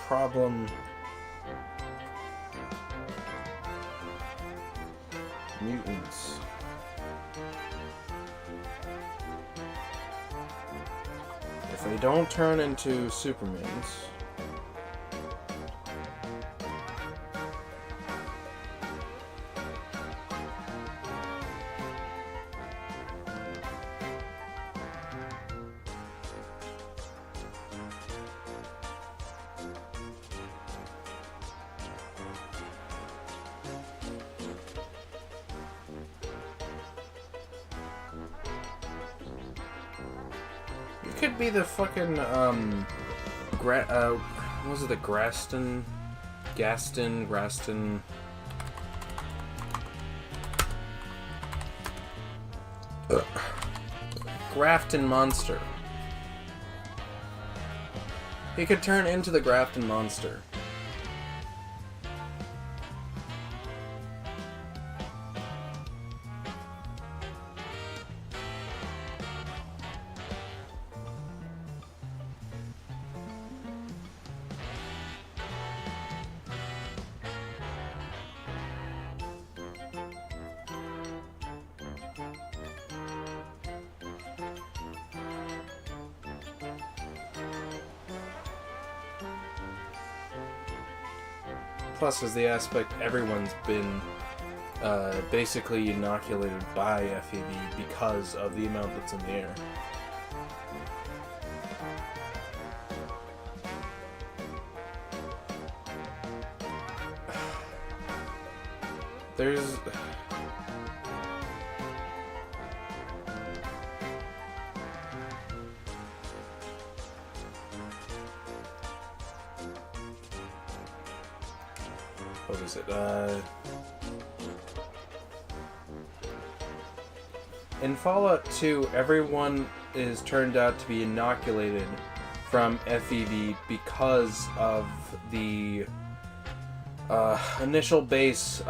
problem mutants. If they don't turn into supermutants, could be the fucking, what was it, the Graston, Grafton monster. He could turn into the Grafton monster. plus there's the aspect everyone's been basically inoculated by FEV because of the amount that's in the air. There's... what was it? In Fallout 2, everyone is turned out to be inoculated from FEV because of the initial base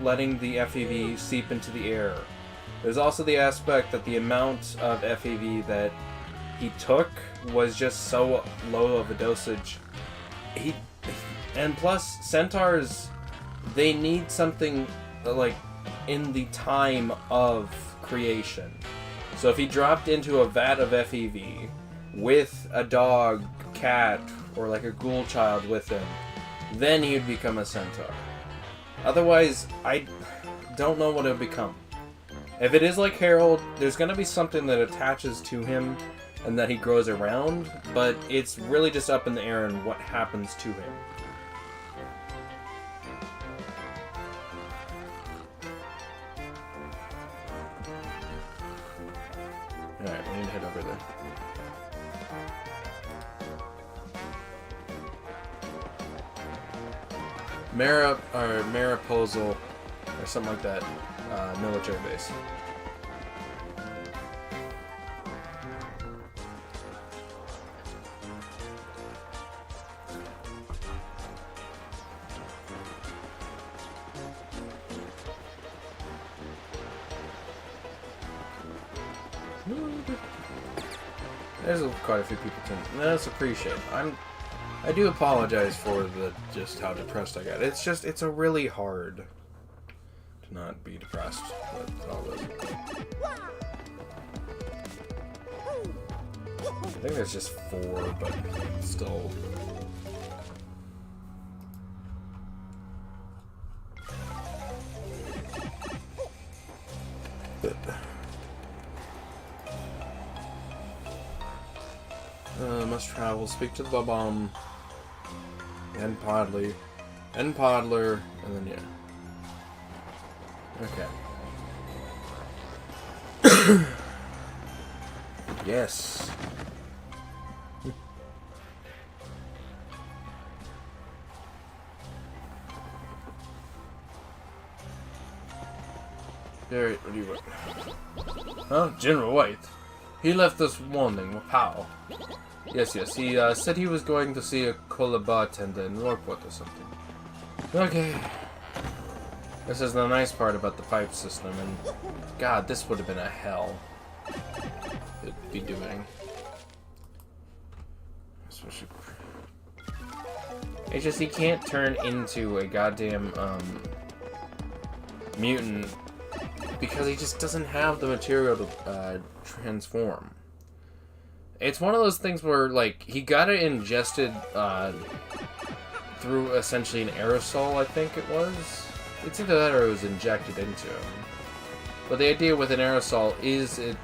letting the FEV seep into the air. There's also the aspect that the amount of FEV that he took was just so low of a dosage. And plus, centaurs, they need something like in the time of creation. So if he dropped into a vat of FEV with a dog, cat, or like a ghoul child with him, then he'd become a centaur. Otherwise, I don't know what it would become. If it is like Harold, there's going to be something that attaches to him and that he grows around, but it's really just up in the air and what happens to him. Alright, we need to head over there. Mariposal, or something like that, military base. There's quite a few people too. That's appreciated. I do apologize for just how depressed I got. It's a really hard to not be depressed with all this. I think there's just 4, but still. Must travel, speak to the Bob-omb, and Podley, and Podler, and then yeah. Okay. Yes. Alright, what do you want? Huh? General White. He left this morning with Powell. Yes, he said he was going to see a cola bartender in Northport or something. Okay. This is the nice part about the pipe system, and God, this would have been a hell to be doing. Especially... It's just he can't turn into a goddamn, mutant because he just doesn't have the material to, transform. It's one of those things where, like, he got it ingested, through essentially an aerosol, I think it was. It's either that or it was injected into him. But the idea with an aerosol is it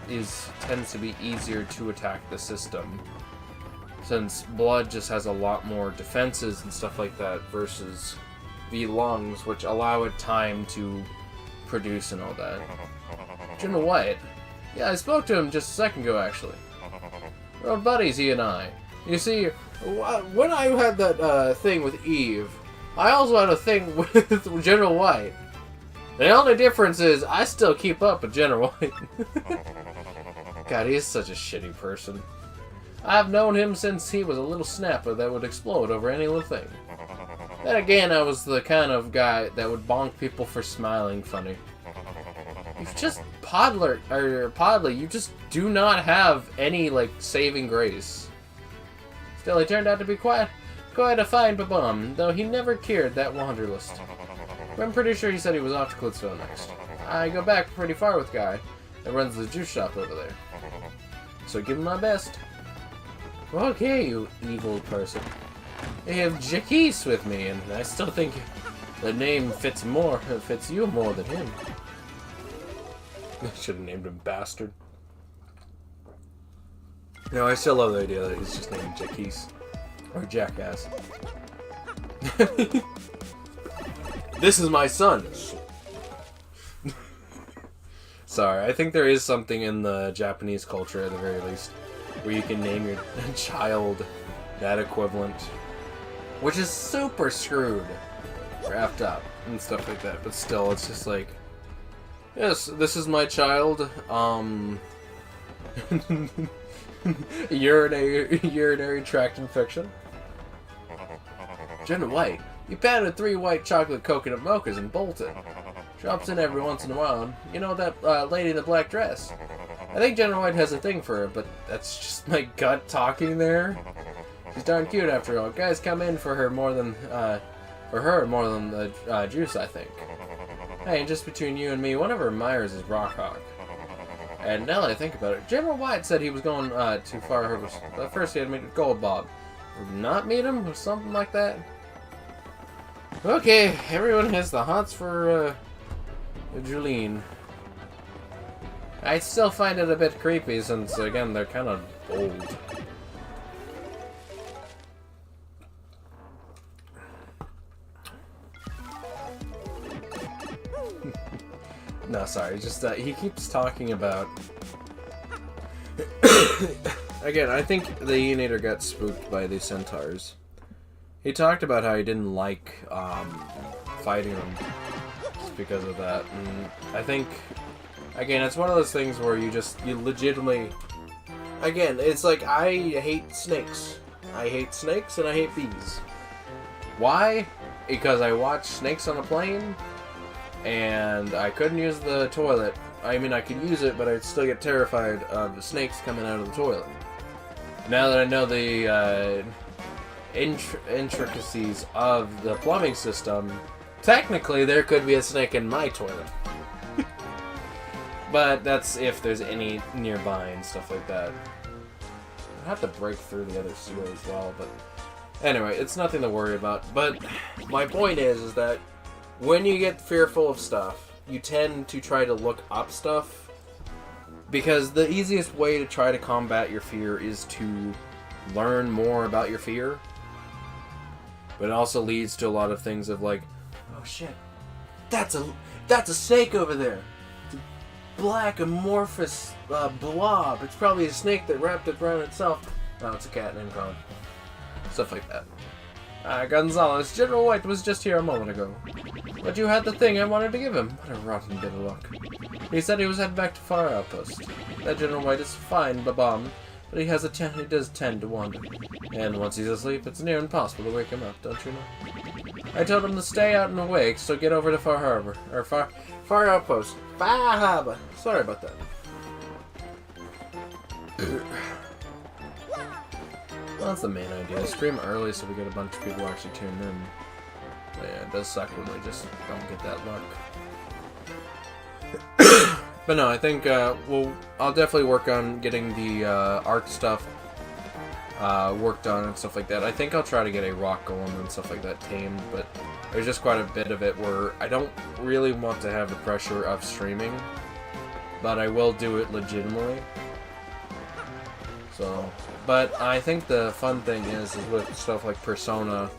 tends to be easier to attack the system, since blood just has a lot more defenses and stuff like that versus the lungs, which allow it time to produce and all that. General White? Yeah, I spoke to him just a second ago, actually. We're old buddies, he and I. You see, when I had that thing with Eve, I also had a thing with General White. The only difference is I still keep up with General White. God, he's such a shitty person. I've known him since he was a little snapper that would explode over any little thing. Then again, I was the kind of guy that would bonk people for smiling funny. You just Podley, you just do not have any, like, saving grace. Still, he turned out to be quite a fine Bob-omb, though he never cured that wanderlust. I'm pretty sure he said he was off to Clitsville next. I go back pretty far with Guy that runs the juice shop over there. So give him my best. Okay, you evil person. I have Jackie's with me, and I still think the name fits you more than him. I should have named him Bastard. No, I still love the idea that he's just named Jackie's. Or Jackass. This is my son! Sorry, I think there is something in the Japanese culture, at the very least, where you can name your child that equivalent. Which is super screwed. Or effed up, and stuff like that. But still, it's just like... Yes, this is my child, urinary tract infection. Jenna White, you pounded 3 white chocolate coconut mochas and bolted. Drops in every once in a while. You know that lady in the black dress? I think Jenna White has a thing for her, but that's just my gut talking there. She's darn cute after all. Guys come in for her more than the juice, I think. Hey, and just between you and me, one of her admirers is Rockhawk. And now that I think about it, General White said he was going too far. At first he had to meet Gold Bob. Or not meet him, or something like that. Okay, everyone has the hots for Julene. I still find it a bit creepy since, again, they're kind of old. No, sorry, just he keeps talking about... Again, I think the Eonator got spooked by the centaurs. He talked about how he didn't like fighting them just because of that. And I think, again, it's one of those things where you legitimately... Again, it's like, I hate snakes. I hate snakes and I hate bees. Why? Because I watched Snakes on a Plane, and I couldn't use the toilet. I mean, I could use it, but I'd still get terrified of the snakes coming out of the toilet. Now that I know the intricacies of the plumbing system, technically there could be a snake in my toilet. But that's if there's any nearby and stuff like that. I'd have to break through the other sewer as well, but... Anyway, it's nothing to worry about. But my point is that when you get fearful of stuff, you tend to try to look up stuff. Because the easiest way to try to combat your fear is to learn more about your fear. But it also leads to a lot of things of like, oh shit, that's a snake over there. It's a black amorphous blob. It's probably a snake that wrapped it around itself. No, it's a cat named Colin. Stuff like that. Gonzalez, General White was just here a moment ago. But you had the thing I wanted to give him. What a rotten bit of luck. He said he was headed back to Far Outpost. That General White is fine, Babam, but he does tend to wander. And once he's asleep, it's near impossible to wake him up, don't you know? I told him to stay out and awake, so get over to Far Harbor. Or Far Outpost. Far Harbor. Sorry about that. Well, that's the main idea. Stream early so we get a bunch of people actually tuned in. But yeah, it does suck when we just don't get that luck. But no, I think I'll definitely work on getting the art stuff worked on and stuff like that. I think I'll try to get a rock golem and stuff like that tamed, but there's just quite a bit of it where I don't really want to have the pressure of streaming, but I will do it legitimately. So, but I think the fun thing is with stuff like Persona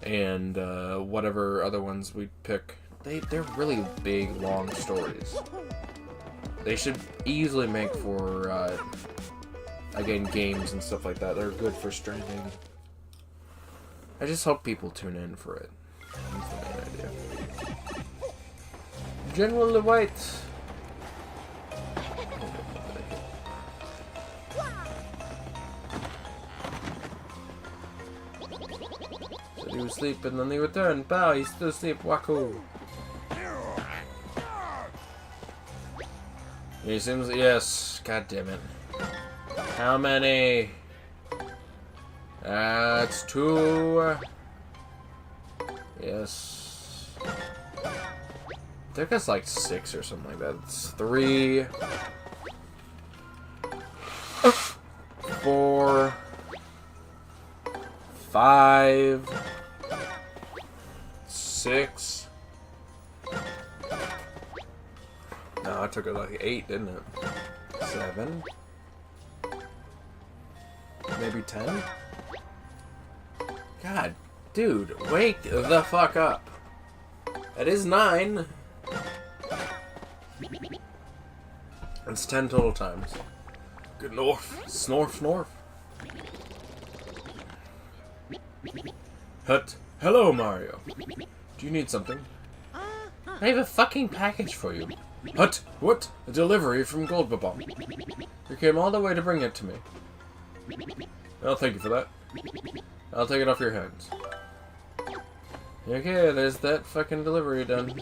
and whatever other ones we pick, they're really big, long stories. They should easily make for, again, games and stuff like that. They're good for streaming. I just hope people tune in for it. That's the main idea. General White. He was asleep and then he returned. Pow, he's still asleep. Wacko. He seems. Yes. God damn it. How many? That's 2. Yes. I think that's like 6 or something like that. It's 3. 4. 5, 6. No, it took it like 8, didn't it? 7. Maybe 10? God, dude, wake the fuck up. That is 9. It's 10 total times. Good north. Snorf, snorf. Hut. Hello, Mario. Do you need something? I have a fucking package for you. Hut. What? A delivery from Goldbabom. You came all the way to bring it to me. Well, thank you for that. I'll take it off your hands. Okay, there's that fucking delivery done.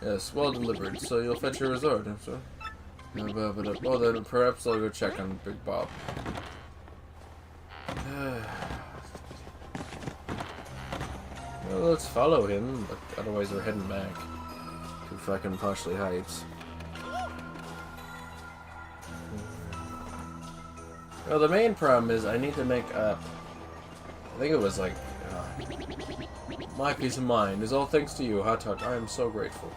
Yes, well delivered, so you'll fetch your resort, so. Well then, perhaps I'll go check on Big Bob. Well, let's follow him, but otherwise we're heading back to fucking Poshley Heights. Well, the main problem is I need to make up. I think it was like, my peace of mind is all thanks to you, Hot Hot. I am so grateful.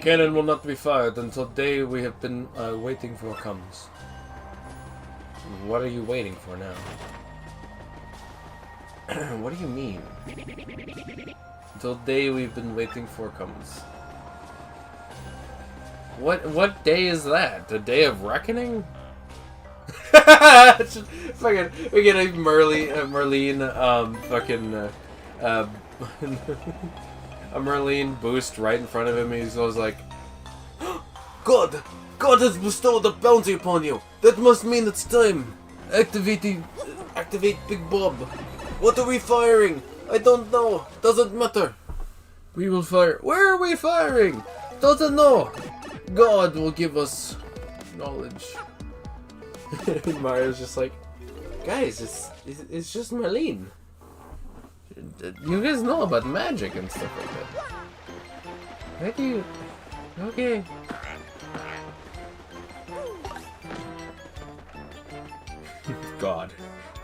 Cannon will not be fired until the day we have been waiting for comes. What are you waiting for now? What do you mean? Until the day we've been waiting for comes. What day is that? The day of reckoning? It's just fucking, we get a Merlin, a Merlin boost right in front of him, and he's always like, God! God has bestowed a bounty upon you! That must mean it's time! Activate Big Bob! What are we firing? I don't know! Doesn't matter! We will fire. Where are we firing? Doesn't know! God will give us knowledge. Mario's just like, guys, it's just Merlin. You guys know about magic and stuff like that. Thank you. Okay. God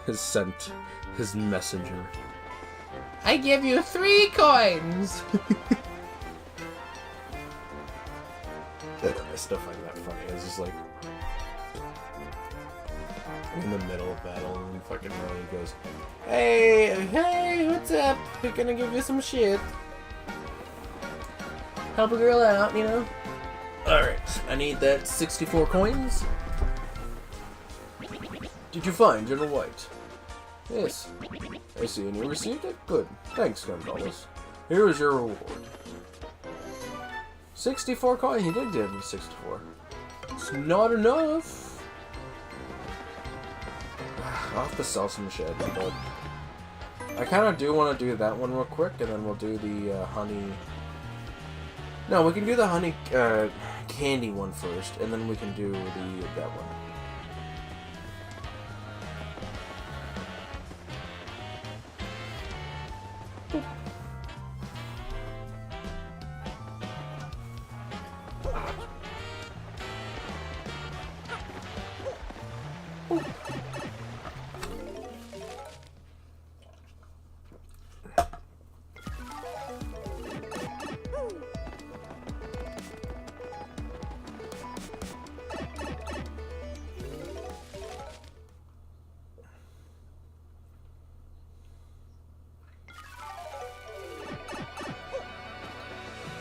has sent his messenger. I give you 3 coins! Stuff like that funny. It's just like in the middle of battle and fucking Merlin goes, Hey, what's up? We're gonna give you some shit. Help a girl out, you know? Alright, I need that 64 coins. Did you find General White? Yes. I see, and you received it? Good. Thanks, $10. Here is your reward. 64 coins? He did give me 64. It's not enough. I'll have to sell some shit, but I kind of do want to do that one real quick, and then we'll do the honey. No, we can do the honey candy one first, and then we can do that one.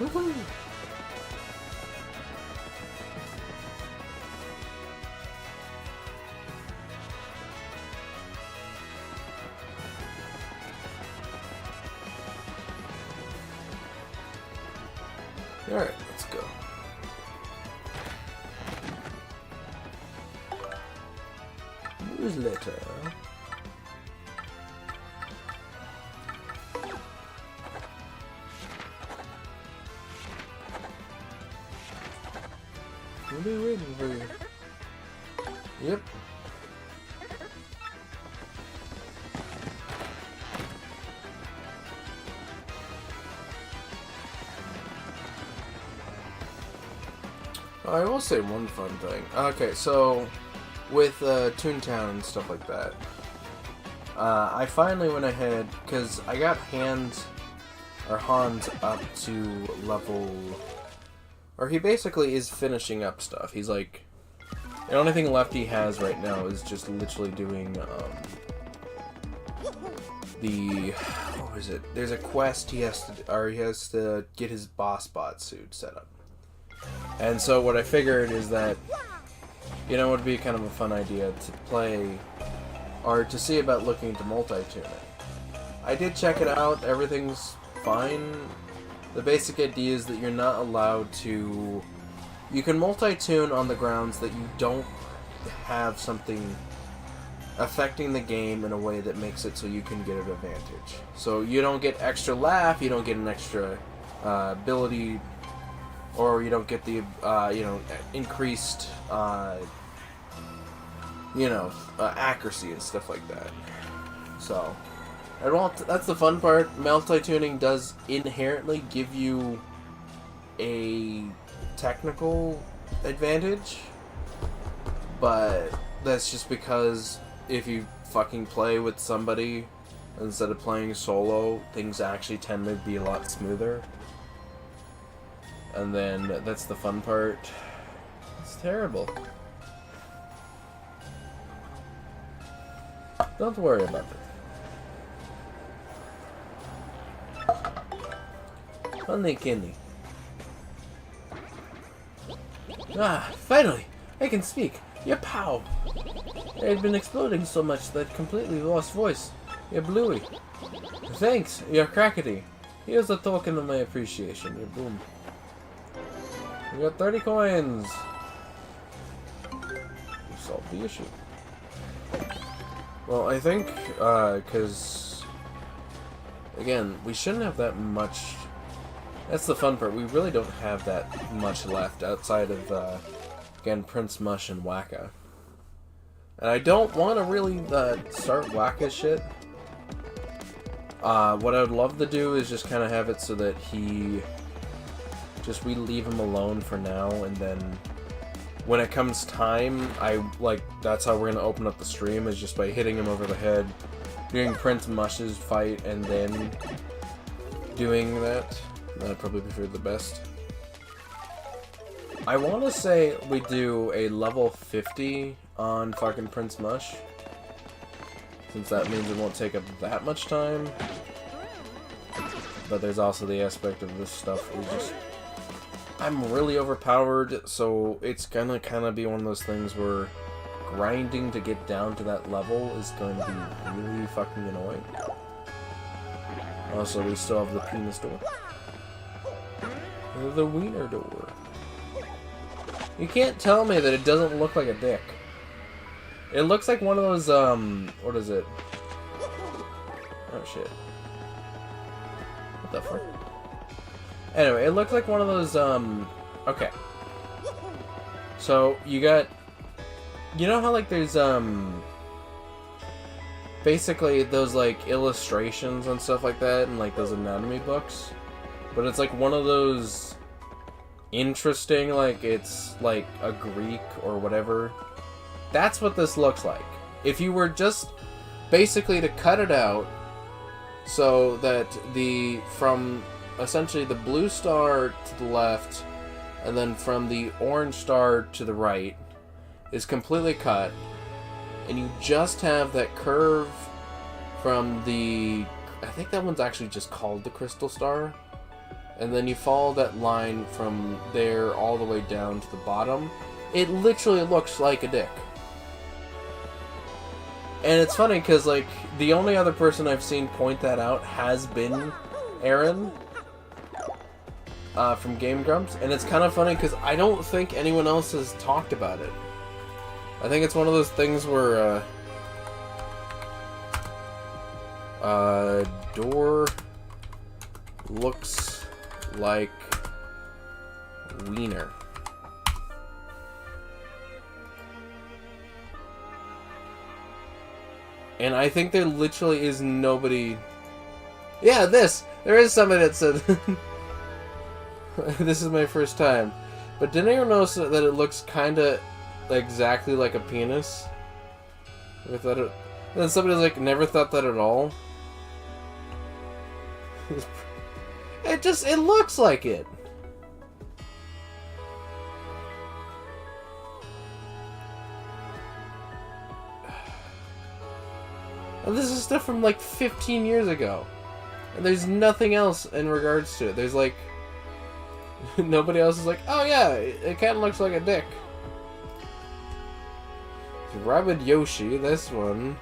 Woohoo! Alright, let's go. Newsletter. We'll be waiting for you. Yep. I will say one fun thing. Okay, so with Toontown and stuff like that, I finally went ahead, because I got Hans up to level... Or he basically is finishing up stuff. He's like... The only thing left he has right now is just literally doing, what was it? There's a quest he has to get his boss bot suit set up. And so what I figured is that, you know, it would be kind of a fun idea to play, or to see about looking into multi-tuning. I did check it out, everything's fine. The basic idea is that you're not allowed to... You can multi-tune on the grounds that you don't have something affecting the game in a way that makes it so you can get an advantage. So you don't get extra laugh, you don't get an extra ability, or you don't get the, increased, accuracy and stuff like that. So, that's the fun part. Multi-tuning does inherently give you a technical advantage, but that's just because if you fucking play with somebody instead of playing solo, things actually tend to be a lot smoother. And then that's the fun part. It's terrible. Don't worry about it. Honey Kenny. Ah, finally! I can speak! Ya pow! I had been exploding so much that I completely lost voice. Ya bluey. Thanks, ya crackety. Here's a token of my appreciation. Ya boom. We got 30 coins! We solved the issue. Well, I think, because... Again, we shouldn't have that much... That's the fun part. We really don't have that much left outside of, again, Prince Mush and Wacka. And I don't want to really start Wacka shit. What I would love to do is just kind of have it so that we leave him alone for now, and then when it comes time, that's how we're going to open up the stream, is just by hitting him over the head, doing Prince Mush's fight, and then doing that. That'd probably be for the best. I want to say we do a level 50 on fucking Prince Mush, since that means it won't take up that much time. But there's also the aspect of this stuff I'm really overpowered, so it's gonna kind of be one of those things where grinding to get down to that level is going to be really fucking annoying. Also, we still have the penis door. The wiener door. You can't tell me that it doesn't look like a dick. It looks like one of those, what is it? Oh shit. What the fuck? Anyway, it looks like one of those, okay. So, you got, you know how, like, there's, basically those, like, illustrations and stuff like that, and, like, those anatomy books? But it's, like, one of those interesting, like, it's, like, a Greek or whatever. That's what this looks like. If you were just, basically, to cut it out, so that from essentially the blue star to the left, and then from the orange star to the right, is completely cut, and you just have that curve from the... I think that one's actually just called the crystal star, and then you follow that line from there all the way down to the bottom. It literally looks like a dick. And it's funny because, like, the only other person I've seen point that out has been Aaron from Game Grumps, and it's kind of funny because I don't think anyone else has talked about it. I think it's one of those things where door looks like wiener. And I think there literally is nobody... Yeah, this! There is somebody that said... This is my first time. But didn't anyone notice that it looks kinda exactly like a penis? I thought it... And then somebody's like, never thought that at all. It looks like it. And this is stuff from like 15 years ago. And there's nothing else in regards to it. There's like... nobody else is like, oh yeah, it kind of looks like a dick. Rabbid Yoshi, this one.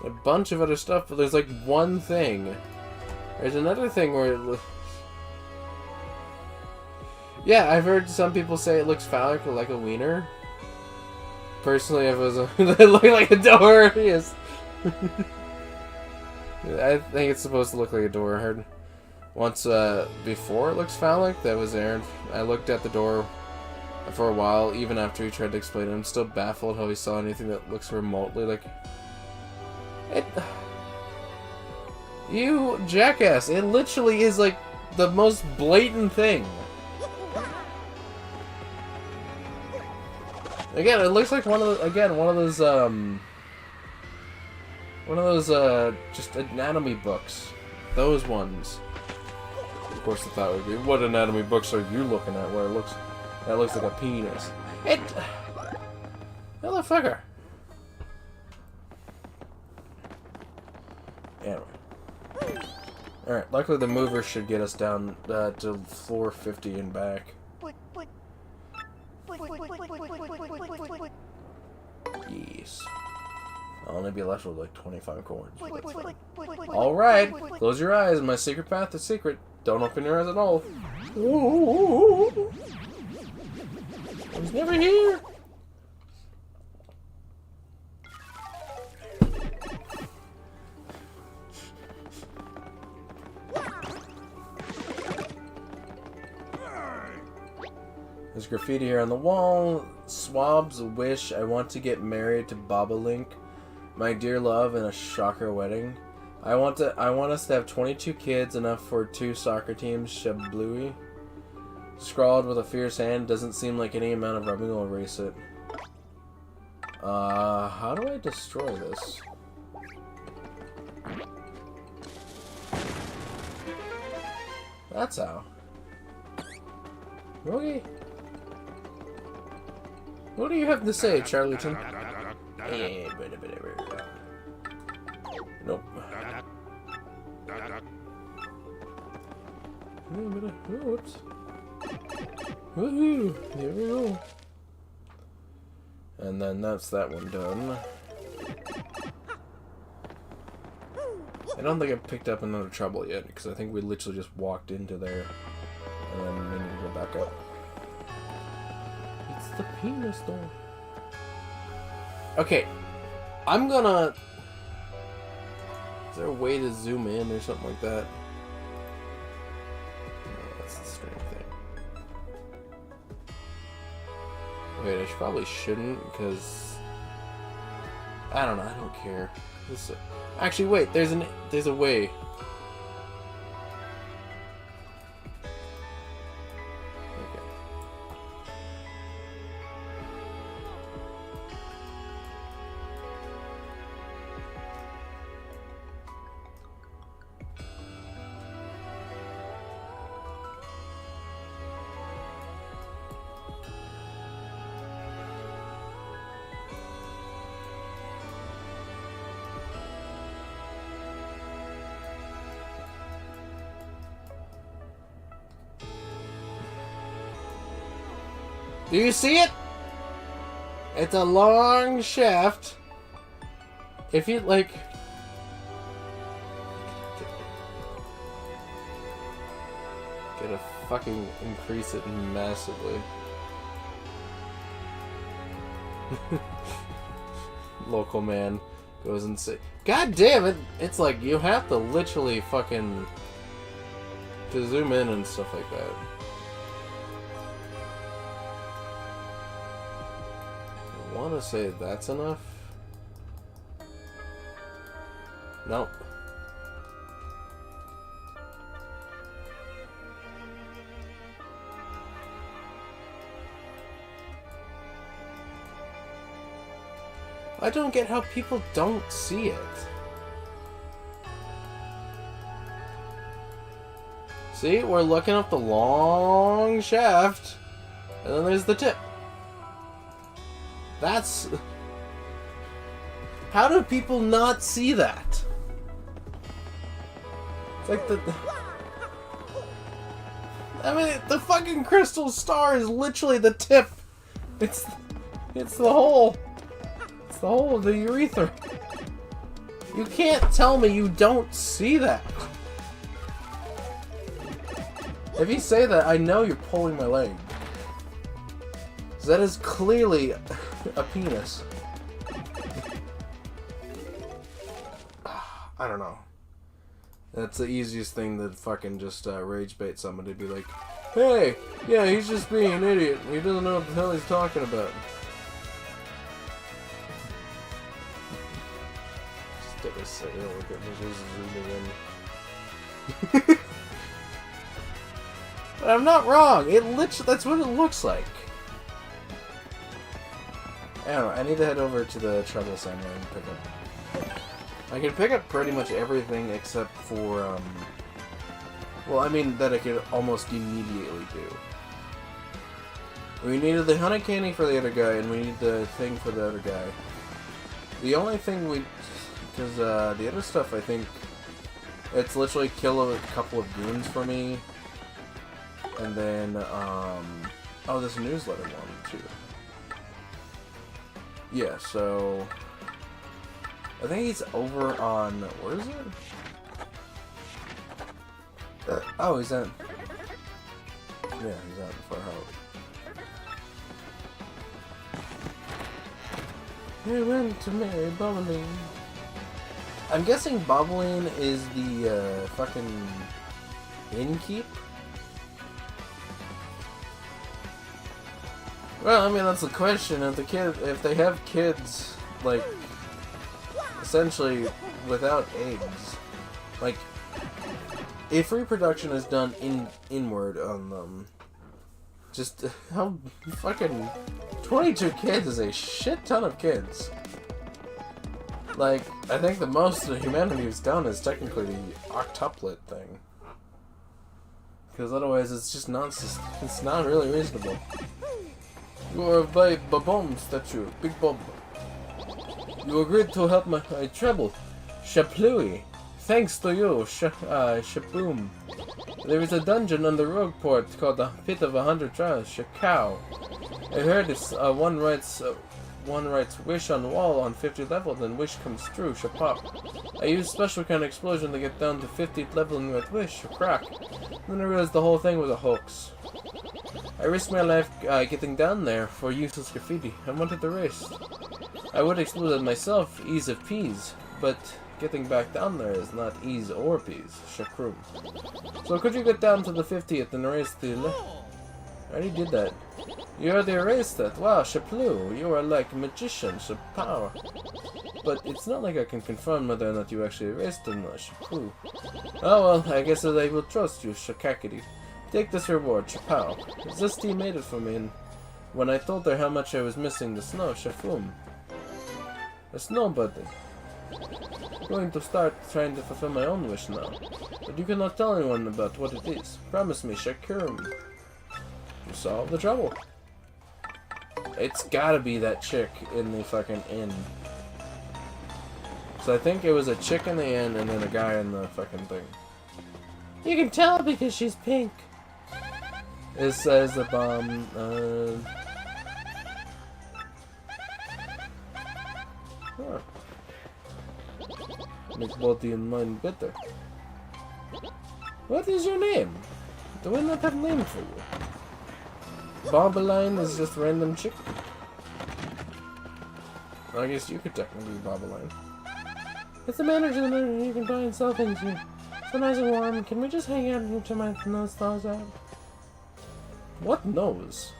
A bunch of other stuff, but there's like one thing. There's another thing where it yeah, I've heard some people say it looks phallic or like a wiener. Personally, if it was it looked like a door, yes. I think it's supposed to look like a door. I heard once before it looks phallic, that was Aaron. I looked at the door for a while, even after he tried to explain it. I'm still baffled how he saw anything that looks remotely like it. You jackass! It literally is like the most blatant thing. Again, it looks like one of those just anatomy books. Those ones. Of course, the thought would be, what anatomy books are you looking at? Where that looks like a penis. Motherfucker. Anyway. Alright, luckily the mover should get us down to floor 50 and back. Yes. I'll only be left with like 25 coins. Alright, close your eyes. My secret path is secret. Don't open your eyes at all. I was never here. There's graffiti here on the wall. Swab's wish. I want to get married to Bobolink, my dear love, in a shocker wedding. I want us to have 22 kids, enough for 2 soccer teams. Shablooey. Scrawled with a fierce hand. Doesn't seem like any amount of rubbing will erase it. How do I destroy this? That's how. Okay. What do you have to say, Charlton? Nope. Whoops. Woohoo! Here we go. And then that's that one done. I don't think I've picked up another trouble yet, because I think we literally just walked into there. And then we need to go back up. It's the penis door. Okay. I'm gonna... Is there a way to zoom in or something like that? No, that's the strange thing. Wait, I probably shouldn't, because... I don't know, I don't care. Actually, wait, there's a way. Do you see it? It's a long shaft. If you, like... Gotta fucking increase it massively. Local man goes and say, God damn it! It's like, you have to literally fucking... to zoom in and stuff like that. I want to say that's enough. Nope. I don't get how people don't see it. See, we're looking up the long shaft, and then there's the tip. That's... How do people not see that? It's like I mean, the fucking crystal star is literally the tip. It's the hole. It's the hole of the urethra. You can't tell me you don't see that. If you say that, I know you're pulling my leg. That is clearly a penis. I don't know. That's the easiest thing to fucking just rage bait somebody to be like, hey, yeah, he's just being an idiot. He doesn't know what the hell he's talking about. Just take a second look at this again. But I'm not wrong. It literally, that's what it looks like. I don't know. I need to head over to the treble center and pick up. I can pick up pretty much everything except for, well, I mean, that I could almost immediately do. We needed the honey candy for the other guy, and we need the thing for the other guy. The only thing because, the other stuff, I think, it's literally kill a couple of goons for me, and then, oh, this newsletter one, too. Yeah, so... I think he's over on... Where is it? Oh, he's at... Yeah, he's out in Far Hope. He went to marry Bubbling. I'm guessing Bubbling is the, fucking... innkeep? Well, I mean, that's the question. If they have kids, like... essentially without eggs, like if reproduction is done inward on them, just how fucking 22 kids is a shit ton of kids. Like, I think the most that humanity has done is technically the octuplet thing, because otherwise it's just nonsense. It's not really reasonable. You are by Babom statue, Big Bob. You agreed to help my trouble, Shaplui. Thanks to you, Shaboom. There is a dungeon on the rogue port called the Pit of 100 Trials, Shakao. I heard it's one writes wish on wall on 50 level, then wish comes true, Shapop. I used special kind of explosion to get down to 50th level and with wish, crack. Then I realized the whole thing was a hoax. I risked my life getting down there for useless graffiti. I wanted to race. I would explode it myself, ease of peas, but getting back down there is not ease or peas, Shakroom. So could you get down to the 50th and erase the... I already did that. You already erased that. Wow, Shaplu, you are like a magician, Shapow. But it's not like I can confirm whether or not you actually erased them, Shaplu. Oh well, I guess that I will trust you, Shakakity. Take this reward, Chapow. Zesty made it for me, and when I told her how much I was missing the snow, Shafoom. A snow buddy. I'm going to start trying to fulfill my own wish now. But you cannot tell anyone about what it is. Promise me, Shakurum. You solve the trouble. It's gotta be that chick in the fucking inn. So I think it was a chick in the inn and then a guy in the fucking thing. You can tell because she's pink. It says the bomb, huh. Makes body and mind better. What is your name? Do I not have a name for you? Bobaline is just random chick. I guess you could technically be Bobaline. It's the manager of the manager. You can buy and sell things here. So nice and warm. Can we just hang out here till my nose thaws out? What nose?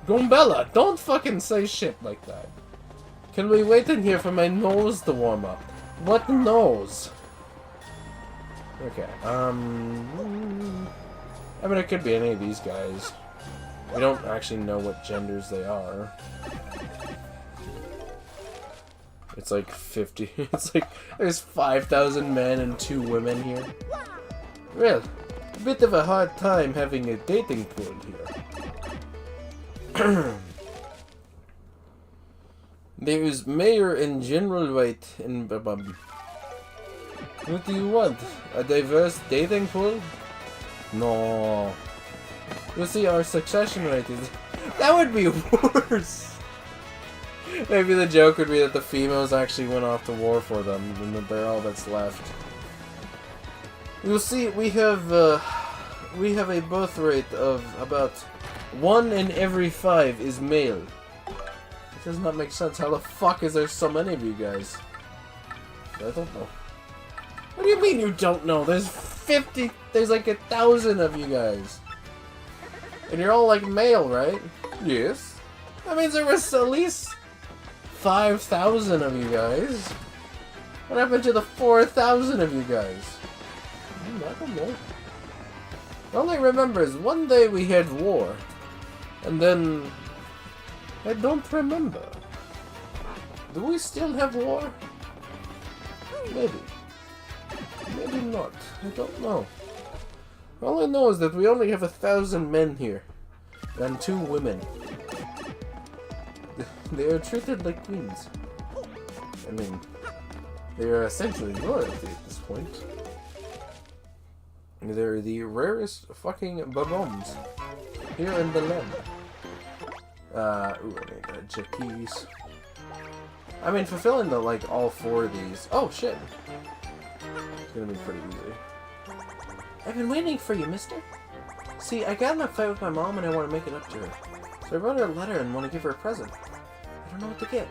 Gombella, don't fucking say shit like that. Can we wait in here for my nose to warm up? What nose? Okay, I mean, it could be any of these guys. We don't actually know what genders they are. It's like 50. It's like there's 5,000 men and 2 women here. Well, a bit of a hard time having a dating pool here. There's Mayor and General White in Babam. What do you want? A diverse dating pool? No. You see, our succession rate is... That would be worse! Maybe the joke would be that the females actually went off to war for them, and that they're all that's left. You'll see, we have a birth rate of about 1 in every 5 is male. It does not make sense. How the fuck is there so many of you guys? I don't know. What do you mean you don't know? There's 50, there's like 1,000 of you guys. And you're all like male, right? Yes. That means there was at least 5,000 of you guys. What happened to the 4,000 of you guys? I don't know. All I remember is one day we had war. And then... I don't remember. Do we still have war? Maybe. Maybe not. I don't know. All I know is that we only have 1,000 men here. And 2 women. They are treated like queens. I mean, they are essentially royalty at this point. They're the rarest fucking baboms here in the land. Ooh, I need jackies. I mean, fulfilling the, like, all 4 of these. Oh, shit. It's gonna be pretty easy. I've been waiting for you, mister. See, I got in a fight with my mom and I want to make it up to her. So I wrote her a letter and want to give her a present. I don't know what to get.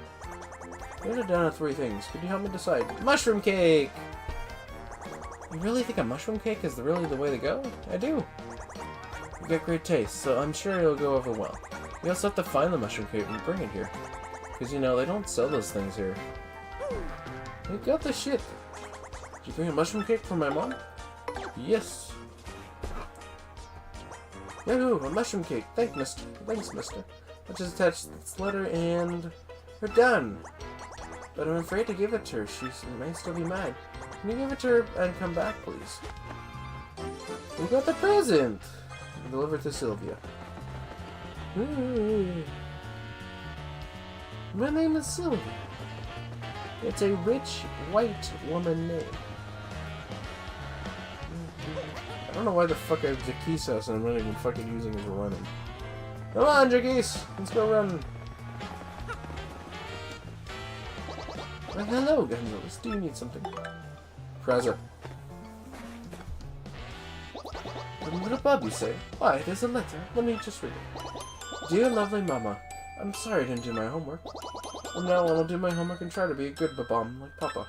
I wrote it down to 3 things. Could you help me decide? Mushroom cake! You really think a mushroom cake is really the way to go? I do. You got great taste, so I'm sure it'll go over well. You also have to find the mushroom cake and bring it here. Because, you know, they don't sell those things here. You got the shit. Did you bring a mushroom cake for my mom? Yes. Yahoo! A mushroom cake. Thanks, mister. I just attached this letter and... we're done. But I'm afraid to give it to her. She may still be mad. Can you give it to her and come back, please? We got the present! Deliver it to Sylvia. My name is Sylvia. It's a rich, white woman name. I don't know why the fuck I have Jackie's house and I'm not even fucking using it for running. Come on, Jackies! Let's go run! Well, hello, Gonzalez. Do you need something? Frazer. Little Bob, you say? Why, there's a letter. Let me just read it. Dear lovely Mama, I'm sorry I didn't do my homework. From now on, I'll do my homework and try to be a good babam like Papa.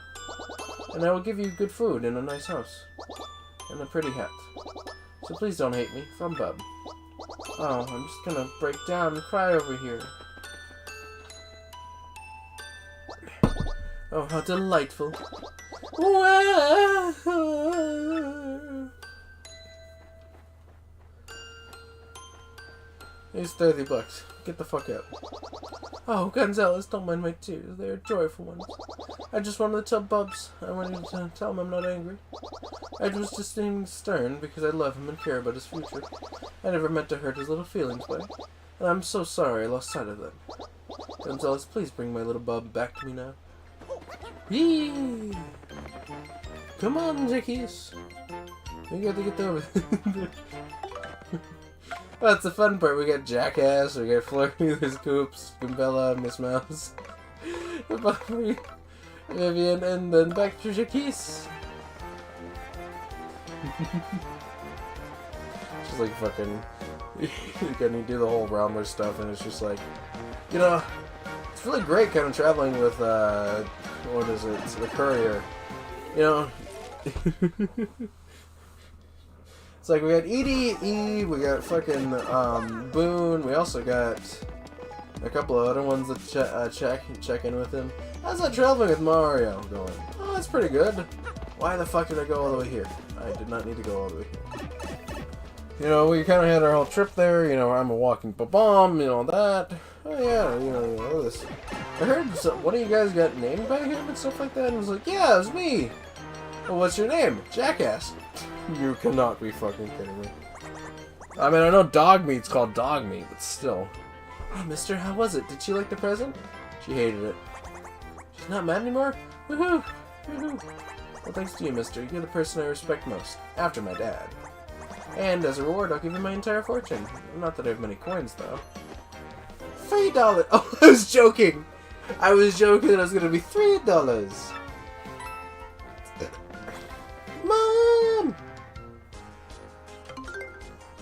And I will give you good food and a nice house. And a pretty hat. So please don't hate me. From Bub. Oh, I'm just gonna break down and cry over here. Oh, how delightful. Here's $30. Get the fuck out. Oh, Gonzalez, don't mind my tears. They are joyful ones. I just wanted to tell Bubs. I wanted to tell him I'm not angry. I was just being stern because I love him and care about his future. I never meant to hurt his little feelings, but... and I'm so sorry I lost sight of them. Gonzalez, please bring my little Bub back to me now. Yee! Come on, Jackies. We got to get over. That's the fun part. We got Jackass, we got Flurry, there's Coops, Gambella, Miss Mouse, Buffy, Vivian, and then back to Jackies. Just like fucking, can you do the whole Realmer stuff, and it's just like, you know, it's really great kind of traveling with, what is it, it's the courier, you know. It's like we got EDE, we got fucking Boone, we also got a couple of other ones that check in with him. How's that traveling with Mario going? Oh, that's pretty good. Why the fuck did I go all the way here? I did not need to go all the way here. You know, we kind of had our whole trip there, you know, I'm a walking bomb, you know, that. Oh yeah, you know, this. I heard one of you guys got named by him and stuff like that, and I was like, yeah, it was me. Well, what's your name? Jackass. You cannot be fucking kidding me. I mean, I know dog meat's called dog meat, but still. Oh, mister, how was it? Did she like the present? She hated it. She's not mad anymore? Woohoo! Woohoo! Well, thanks to you, mister. You're the person I respect most, after my dad. And as a reward, I'll give you my entire fortune. Not that I have many coins, though. $3! Oh, I was joking! I was joking that it was gonna be $3! Mom!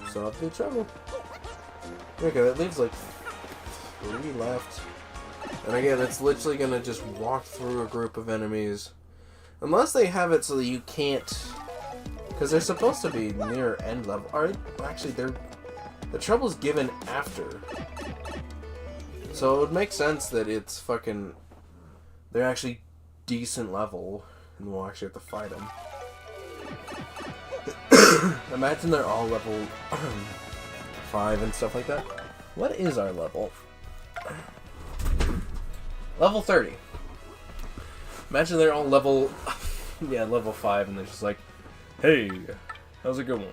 Solve the trouble. Okay, that leaves like 3 left. And again, it's literally gonna just walk through a group of enemies. Unless they have it so that you can't... Because they're supposed to be near end level. Actually, the trouble's given after. So it would make sense that it's fucking... They're actually decent level. And we'll actually have to fight them. Imagine they're all level 5 and stuff like that. What is our level? Level 30. Imagine they're all level... yeah, level 5 and they're just like, hey, how's it going?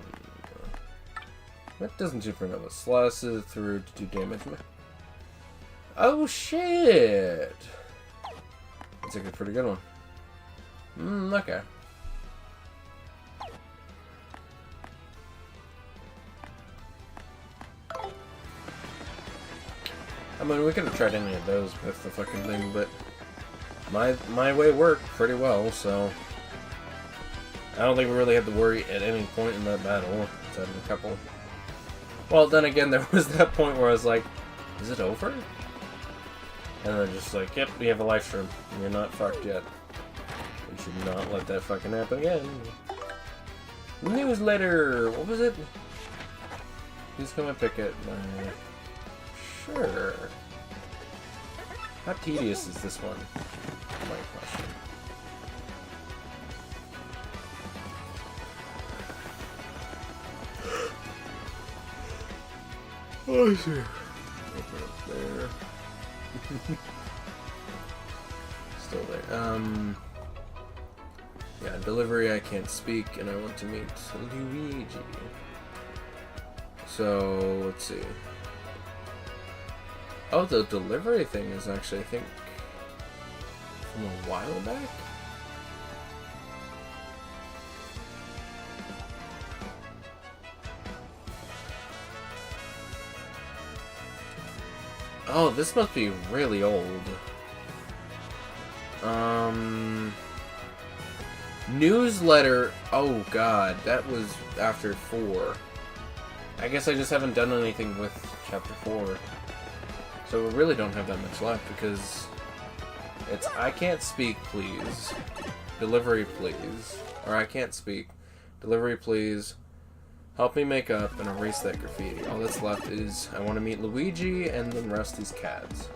That doesn't do for another. Slices through to do damage. Oh shit! That's like a pretty good one. Okay. I mean, we could have tried any of those with the fucking thing, but my way worked pretty well, so I don't think we really had to worry at any point in that battle. It's had a couple. Well, then again, there was that point where I was like, is it over? And they're just like, yep, we have a life stream. You're not fucked yet. We should not let that fucking happen again. Newsletter! What was it? Who's gonna pick it? Sure. How tedious is this one? My question. Oh, I see. Open up there. Still there. Yeah, delivery I can't speak, and I want to meet Luigi. So, let's see. Oh, the delivery thing is actually, I think, from a while back? Oh, this must be really old. Newsletter. Oh god, that was after 4. I guess I just haven't done anything with chapter 4. So we really don't have that much left because it's I can't speak, please. Delivery, please. Or I can't speak. Delivery, please. Help me make up and erase that graffiti. All that's left is I want to meet Luigi and then Rusty's cats.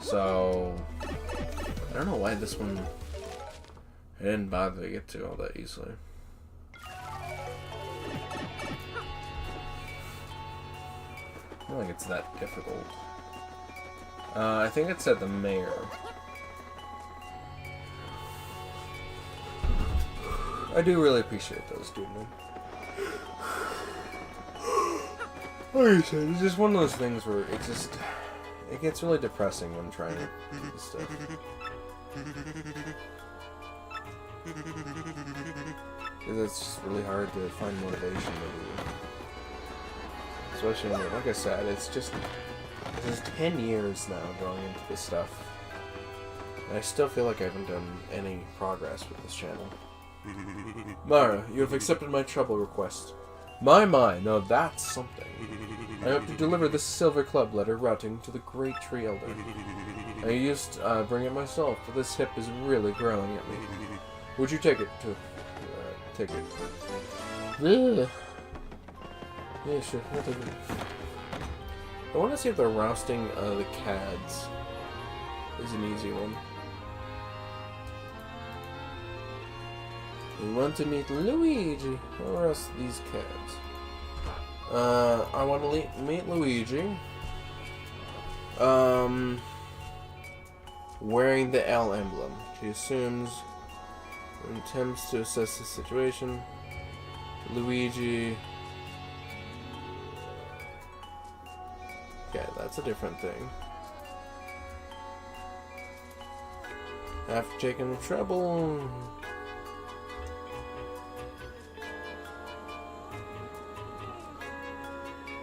So I don't know why this one I didn't bother to get to all that easily. I don't think it's that difficult. I think it said the mayor. I do really appreciate those, dude. Like I said, it's just one of those things where it gets really depressing when trying to do this stuff. Because it's just really hard to find motivation to do. Especially when, like I said, it's just 10 years now going into this stuff. And I still feel like I haven't done any progress with this channel. Mara, you have accepted my trouble request. My, now that's something. I hope to deliver this silver club letter routing to the great tree elder. I used to bring it myself, but this hip is really growing at me. Would you take it to... take it. Ugh. Yeah, sure. I'll take it. I want to see if the rousting the cads is an easy one. We want to meet Luigi. Or else these cats. I want to meet Luigi. wearing the L emblem. She assumes and attempts to assess the situation. Luigi. Okay, that's a different thing. After taking the trouble.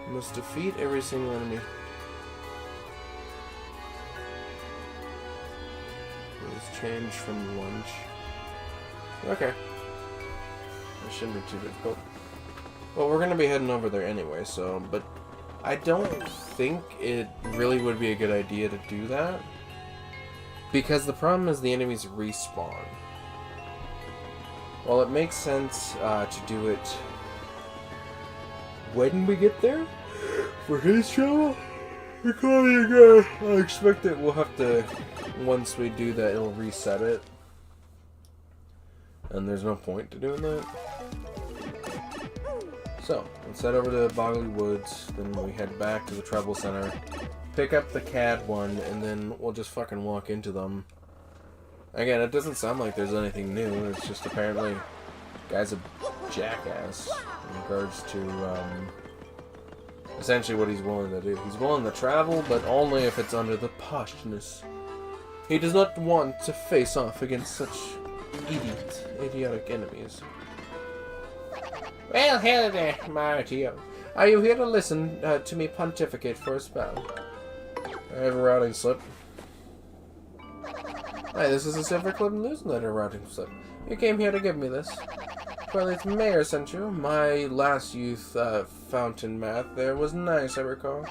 Must defeat every single enemy. It's changed from lunch. Okay. That shouldn't be too difficult. Well, we're gonna be heading over there anyway, so, but I don't think it really would be a good idea to do that. Because the problem is the enemies respawn. Well, it makes sense to do it when we get there for his trouble. I expect that we'll have to, once we do that, it'll reset it. And there's no point to doing that. So, let's head over to Bogley Woods, then we head back to the Trouble Center, pick up the CAD one, and then we'll just fucking walk into them. Again, it doesn't sound like there's anything new, it's just apparently the guy's a jackass in regards to essentially what he's willing to do. He's willing to travel, but only if it's under the poshness. He does not want to face off against such idiotic enemies. Well, hello there, Mario. Are you here to listen to me pontificate for a spell? I have a routing slip. Hi, this is a Silver Club newsletter routing slip. You came here to give me this. Well, its mayor sent you. My last youth fountain math there was nice, I recall.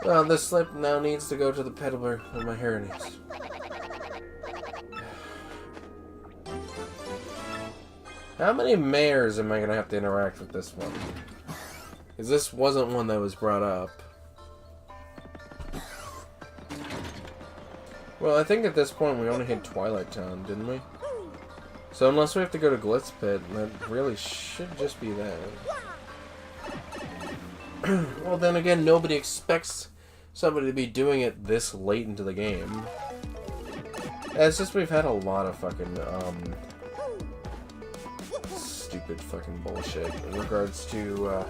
Well, this slip now needs to go to the peddler of my harmonies. How many mayors am I going to have to interact with this one? Because this wasn't one that was brought up. Well, I think at this point we only hit Twilight Town, didn't we? So unless we have to go to Glitz Pit, that really should just be that. Well, then again, nobody expects somebody to be doing it this late into the game. It's just we've had a lot of fucking, stupid fucking bullshit in regards to,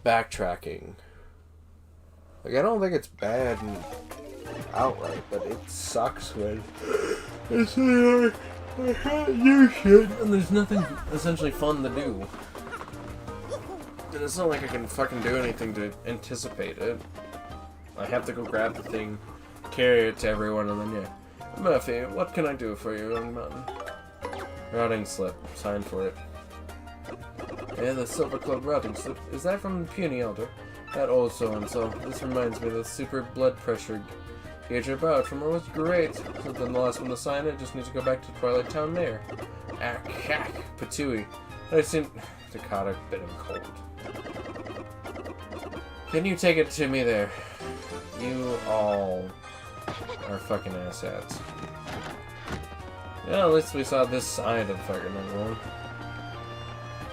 backtracking. Like, I don't think it's bad outright, but it sucks when it's like, I can't do shit, and there's nothing essentially fun to do. And it's not like I can fucking do anything to anticipate it. I have to go grab the thing, carry it to everyone, and then yeah. Murphy, what can I do for you, young man? Routing slip. Sign for it. Yeah, the Silver Club routing slip. Is that from Puny Elder? That old so-and-so. This reminds me of the super blood pressure gauge about from her was great. So then the last one to sign it, just need to go back to Twilight Town there. Ack, Patooey. I seem to caught a bit of a cold. Can you take it to me there? You all are fucking asshats. Yeah, at least we saw this side of fucking everyone.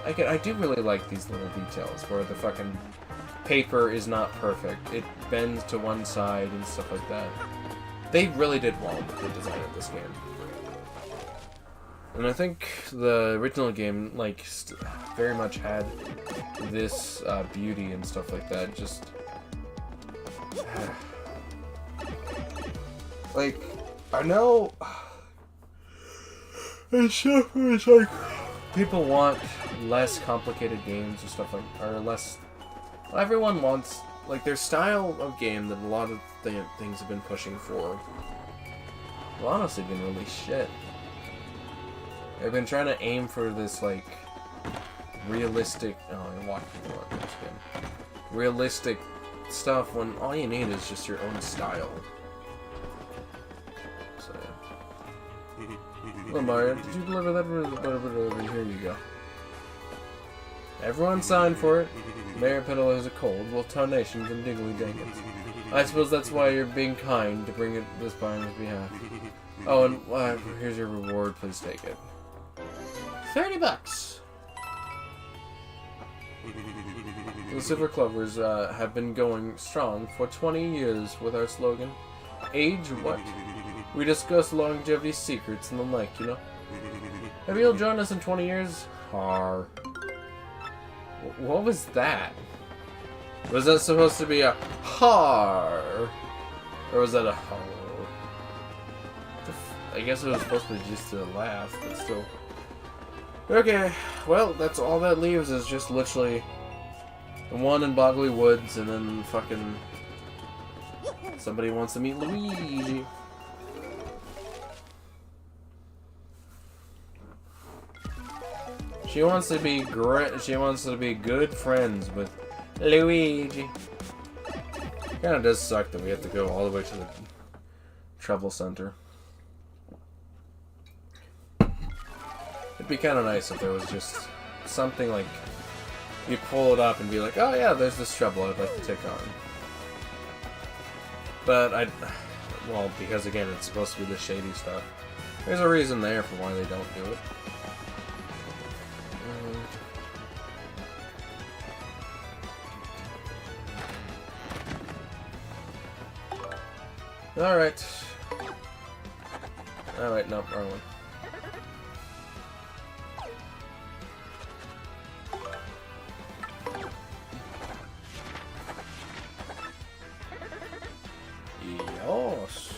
I do really like these little details where the fucking paper is not perfect. It bends to one side and stuff like that. They really did well with the design of this game. And I think the original game, like, very much had this beauty and stuff like that. Just... like, I know... it's like... people want less complicated games or stuff like... or less... well, everyone wants... like, their style of game that a lot of things have been pushing for... well, honestly, been really shit. They've been trying to aim for this, like, realistic... oh, I'm walking people on this game. Realistic stuff when all you need is just your own style. So... well, Mario, did you deliver that? Here you go. Everyone signed for it. Mayor Peddle has a cold. Well, Tarnations and Diggly Jenkins. I suppose that's why you're being kind to bring it this by on his behalf. Oh, and here's your reward. Please take it. $30. The Silver Clovers have been going strong for 20 years with our slogan, Age What? We discuss longevity secrets and the like, you know? Maybe you'll join us in 20 years? Har. What was that? Was that supposed to be a har? Or was that a har? I guess it was supposed to be just a laugh, but still. Okay, well, that's all that leaves is just literally the one in Boggly Woods, and then fucking somebody wants to meet Luigi. She wants to be good friends with Luigi. Kinda does suck that we have to go all the way to the Trouble Center. It'd be kind of nice if there was just something like you pull it up and be like, oh yeah, there's this trouble I'd like to take on. But well, because again, it's supposed to be the shady stuff. There's a reason there for why they don't do it. Alright. Alright, no, wrong one. Yes.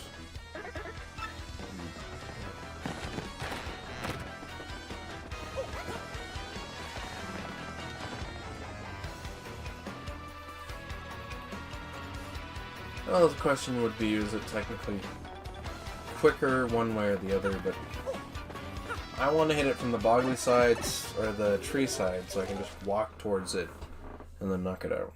Well, the question would be, is it technically quicker one way or the other, but I want to hit it from the boggly sides or the tree side so I can just walk towards it and then knock it out.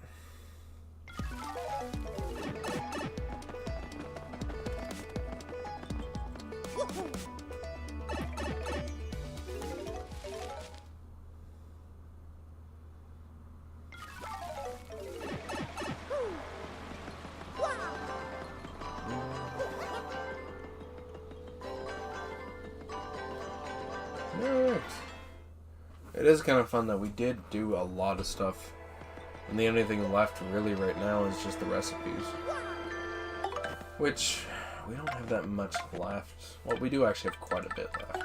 Alright. It is kind of fun that we did do a lot of stuff, and the only thing left really right now is just the recipes. Which, we don't have that much left. Well, we do actually have quite a bit left.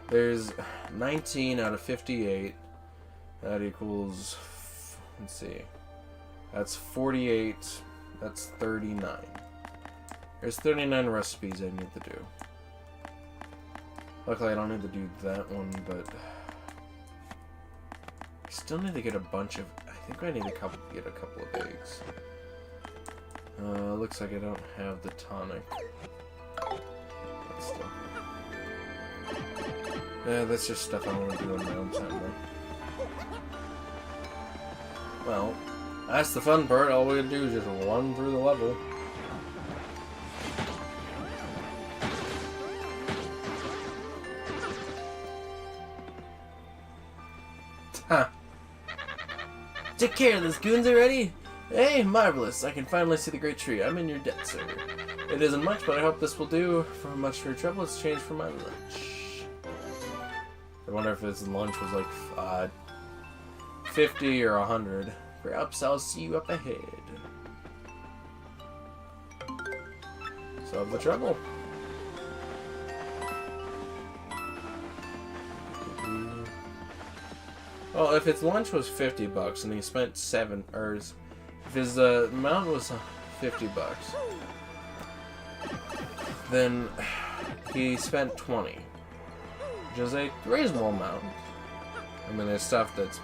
There's 19 out of 58. That equals, let's see, that's 48, that's 39. There's 39 recipes I need to do. Luckily, I don't need to do that one, but I still need to get a bunch of. I think I need to get a couple of eggs. Looks like I don't have the tonic. But still. Yeah, that's just stuff I want to do on my own time, though. Well, that's the fun part. All we gotta do is just run through the level. Huh. Take care of this, goons already? Hey, marvelous. I can finally see the great tree. I'm in your debt, sir. It isn't much, but I hope this will do. For much for your trouble, it's changed for my lunch. I wonder if his lunch was like 50 or 100. Perhaps I'll see you up ahead. Solve the trouble. Well, if his lunch was $50 and he spent if his amount was $50, then he spent 20, which is a reasonable amount. I mean, there's stuff that's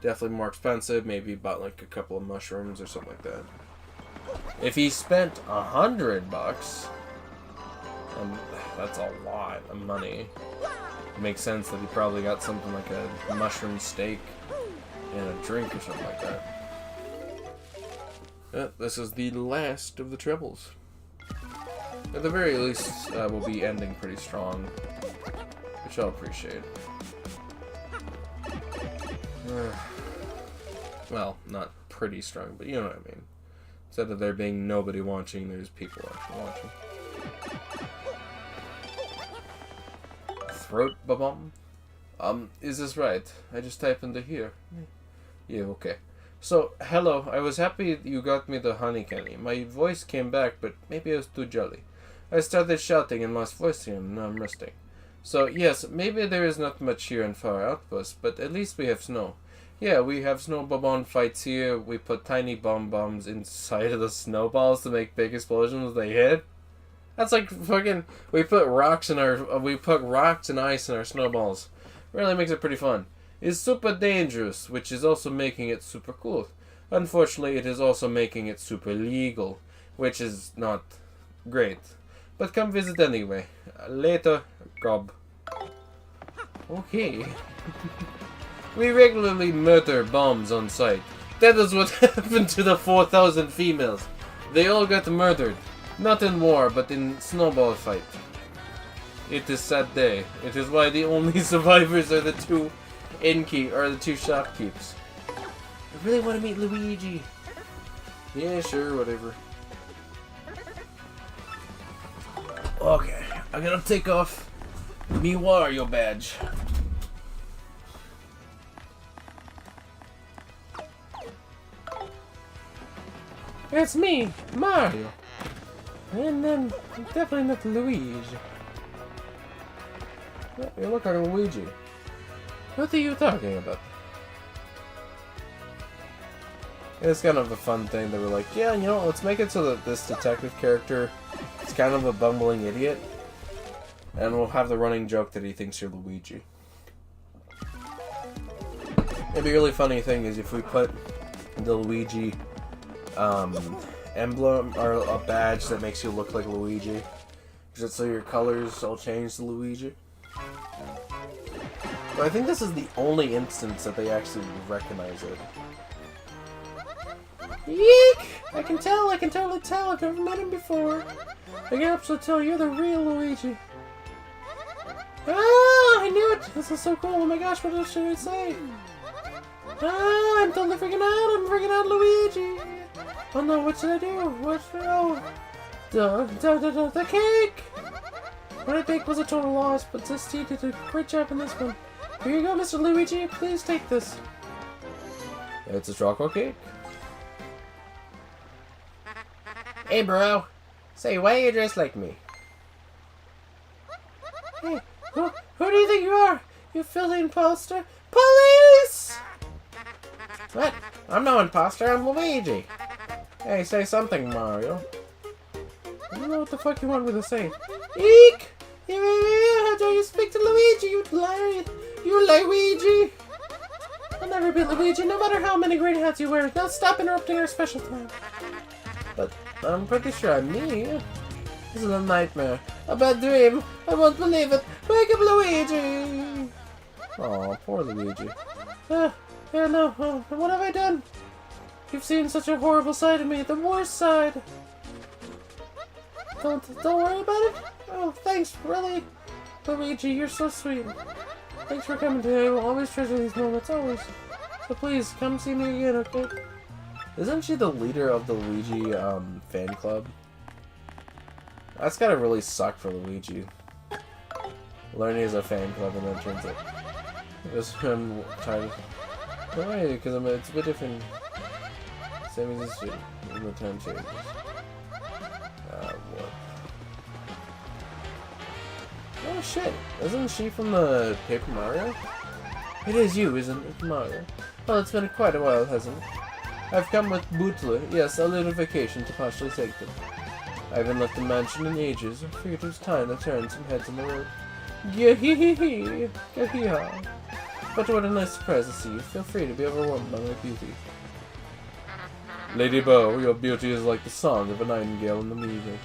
definitely more expensive. Maybe he bought like a couple of mushrooms or something like that. If he spent $100, that's a lot of money. It makes sense that he probably got something like a mushroom steak and a drink or something like that. This is the last of the trebles. At the very least, we'll be ending pretty strong, which I'll appreciate. Well, not pretty strong, but you know what I mean. Instead of there being nobody watching, there's people actually watching. Throat ba-bum? Is this right? I just typed into here. Yeah, okay. So, hello, I was happy you got me the honey candy. My voice came back, but maybe I was too jolly. I started shouting and lost voice again, and now I'm resting. So, yes, maybe there is not much here in Far Outpost, but at least we have snow. Yeah, we have snow bomb fights here. We put tiny bombs inside of the snowballs to make big explosions as they hit. That's like fucking... We put rocks and ice in our snowballs. Really makes it pretty fun. It's super dangerous, which is also making it super cool. Unfortunately, it is also making it super legal, which is not great. But come visit anyway. Later, Gob. Okay. We regularly murder bombs on sight. That is what happened to the 4,000 females. They all got murdered. Not in war, but in snowball fight. It is sad day. It is why the only survivors are the two shopkeepers. I really want to meet Luigi. Yeah, sure, whatever. Okay, I'm gonna take off me Wario badge. It's me, Mario. And then, definitely not Luigi. You look like Luigi. What are you talking about? It's kind of a fun thing that we're like, yeah, you know, let's make it so that this detective character is kind of a bumbling idiot. And we'll have the running joke that he thinks you're Luigi. It'd be a really funny thing is if we put the Luigi emblem or a badge that makes you look like Luigi. Just so your colors all change to Luigi. But I think this is the only instance that they actually recognize it. Yeek! I can totally tell. I've never met him before. I can absolutely tell you're the real Luigi. Ah, I knew it! This is so cool. Oh my gosh, what else should I say? Ah, I'm totally freaking out. I'm freaking out, Luigi. Oh no, what should I do? What should the cake! What I baked was a total loss, but this tea did a great job in this one. Here you go, Mr. Luigi. Please take this. It's a chocolate cake. Hey, bro. Say, why are you dressed like me? Hey, who do you think you are? You filthy imposter? Police! What? I'm no imposter. I'm Luigi. Hey, say something, Mario. I don't know what the fuck you want me to say. Eek! How do you speak to Luigi, you liar? You Luigi! I'll never be Luigi, no matter how many green hats you wear. Now stop interrupting our special time. But I'm pretty sure I'm me. This is a nightmare. A bad dream. I won't believe it. Wake up, Luigi! Aw, poor Luigi. Yeah, no. What have I done? You've seen such a horrible side of me. The worst side. Don't worry about it. Oh, thanks, really. Luigi, you're so sweet. Thanks for coming today. I will always treasure these moments, always. So please, come see me again, okay? Isn't she the leader of the Luigi fan club? That's gotta really suck for Luigi. Learning as a fan club and then turns it. I'm tired. No way, because it's a bit different. Same as this shit. No time changes. What? Oh shit! Isn't she from the Paper Mario? It is you, isn't it, Mario? Well, it's been quite a while, hasn't it? I've come with Bootler, yes, a little vacation to partially Sanctum. I haven't left the mansion in ages. I figured it was time to turn some heads on the road. Yee-hee-hee-hee! Gah-hee-ha! But what a nice surprise to see you. Feel free to be overwhelmed by my beauty. Lady Bow, your beauty is like the song of a nightingale in the music.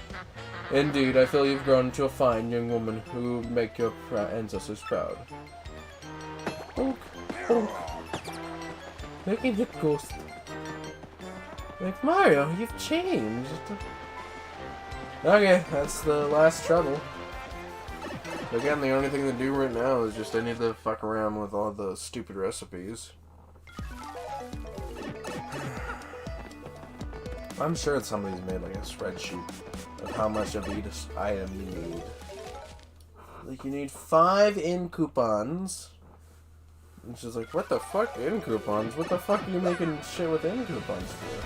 Indeed, I feel you've grown into a fine young woman who will make your ancestors proud. Bonk, bonk. Making hit ghost. Like, Mario, you've changed. Okay, that's the last trouble. Again, the only thing to do right now is just I need to fuck around with all the stupid recipes. I'm sure that somebody's made like a spreadsheet of how much of each item you need. Like, you need 5 in coupons. It's just like, what the fuck, in coupons? What the fuck are you making shit with in coupons for?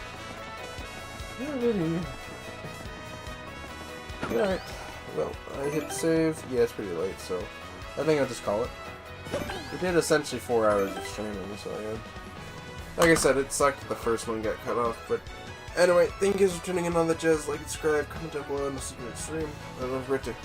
Yeah, really. Alright. Well, I hit save. Yeah, it's pretty late, so I think I'll just call it. We did essentially 4 hours of streaming, so yeah. Like I said, it sucked that the first one got cut off, but anyway, thank you guys for tuning in on the Jazz. Like and subscribe, comment down below, and I'll see you next stream. I love Richie.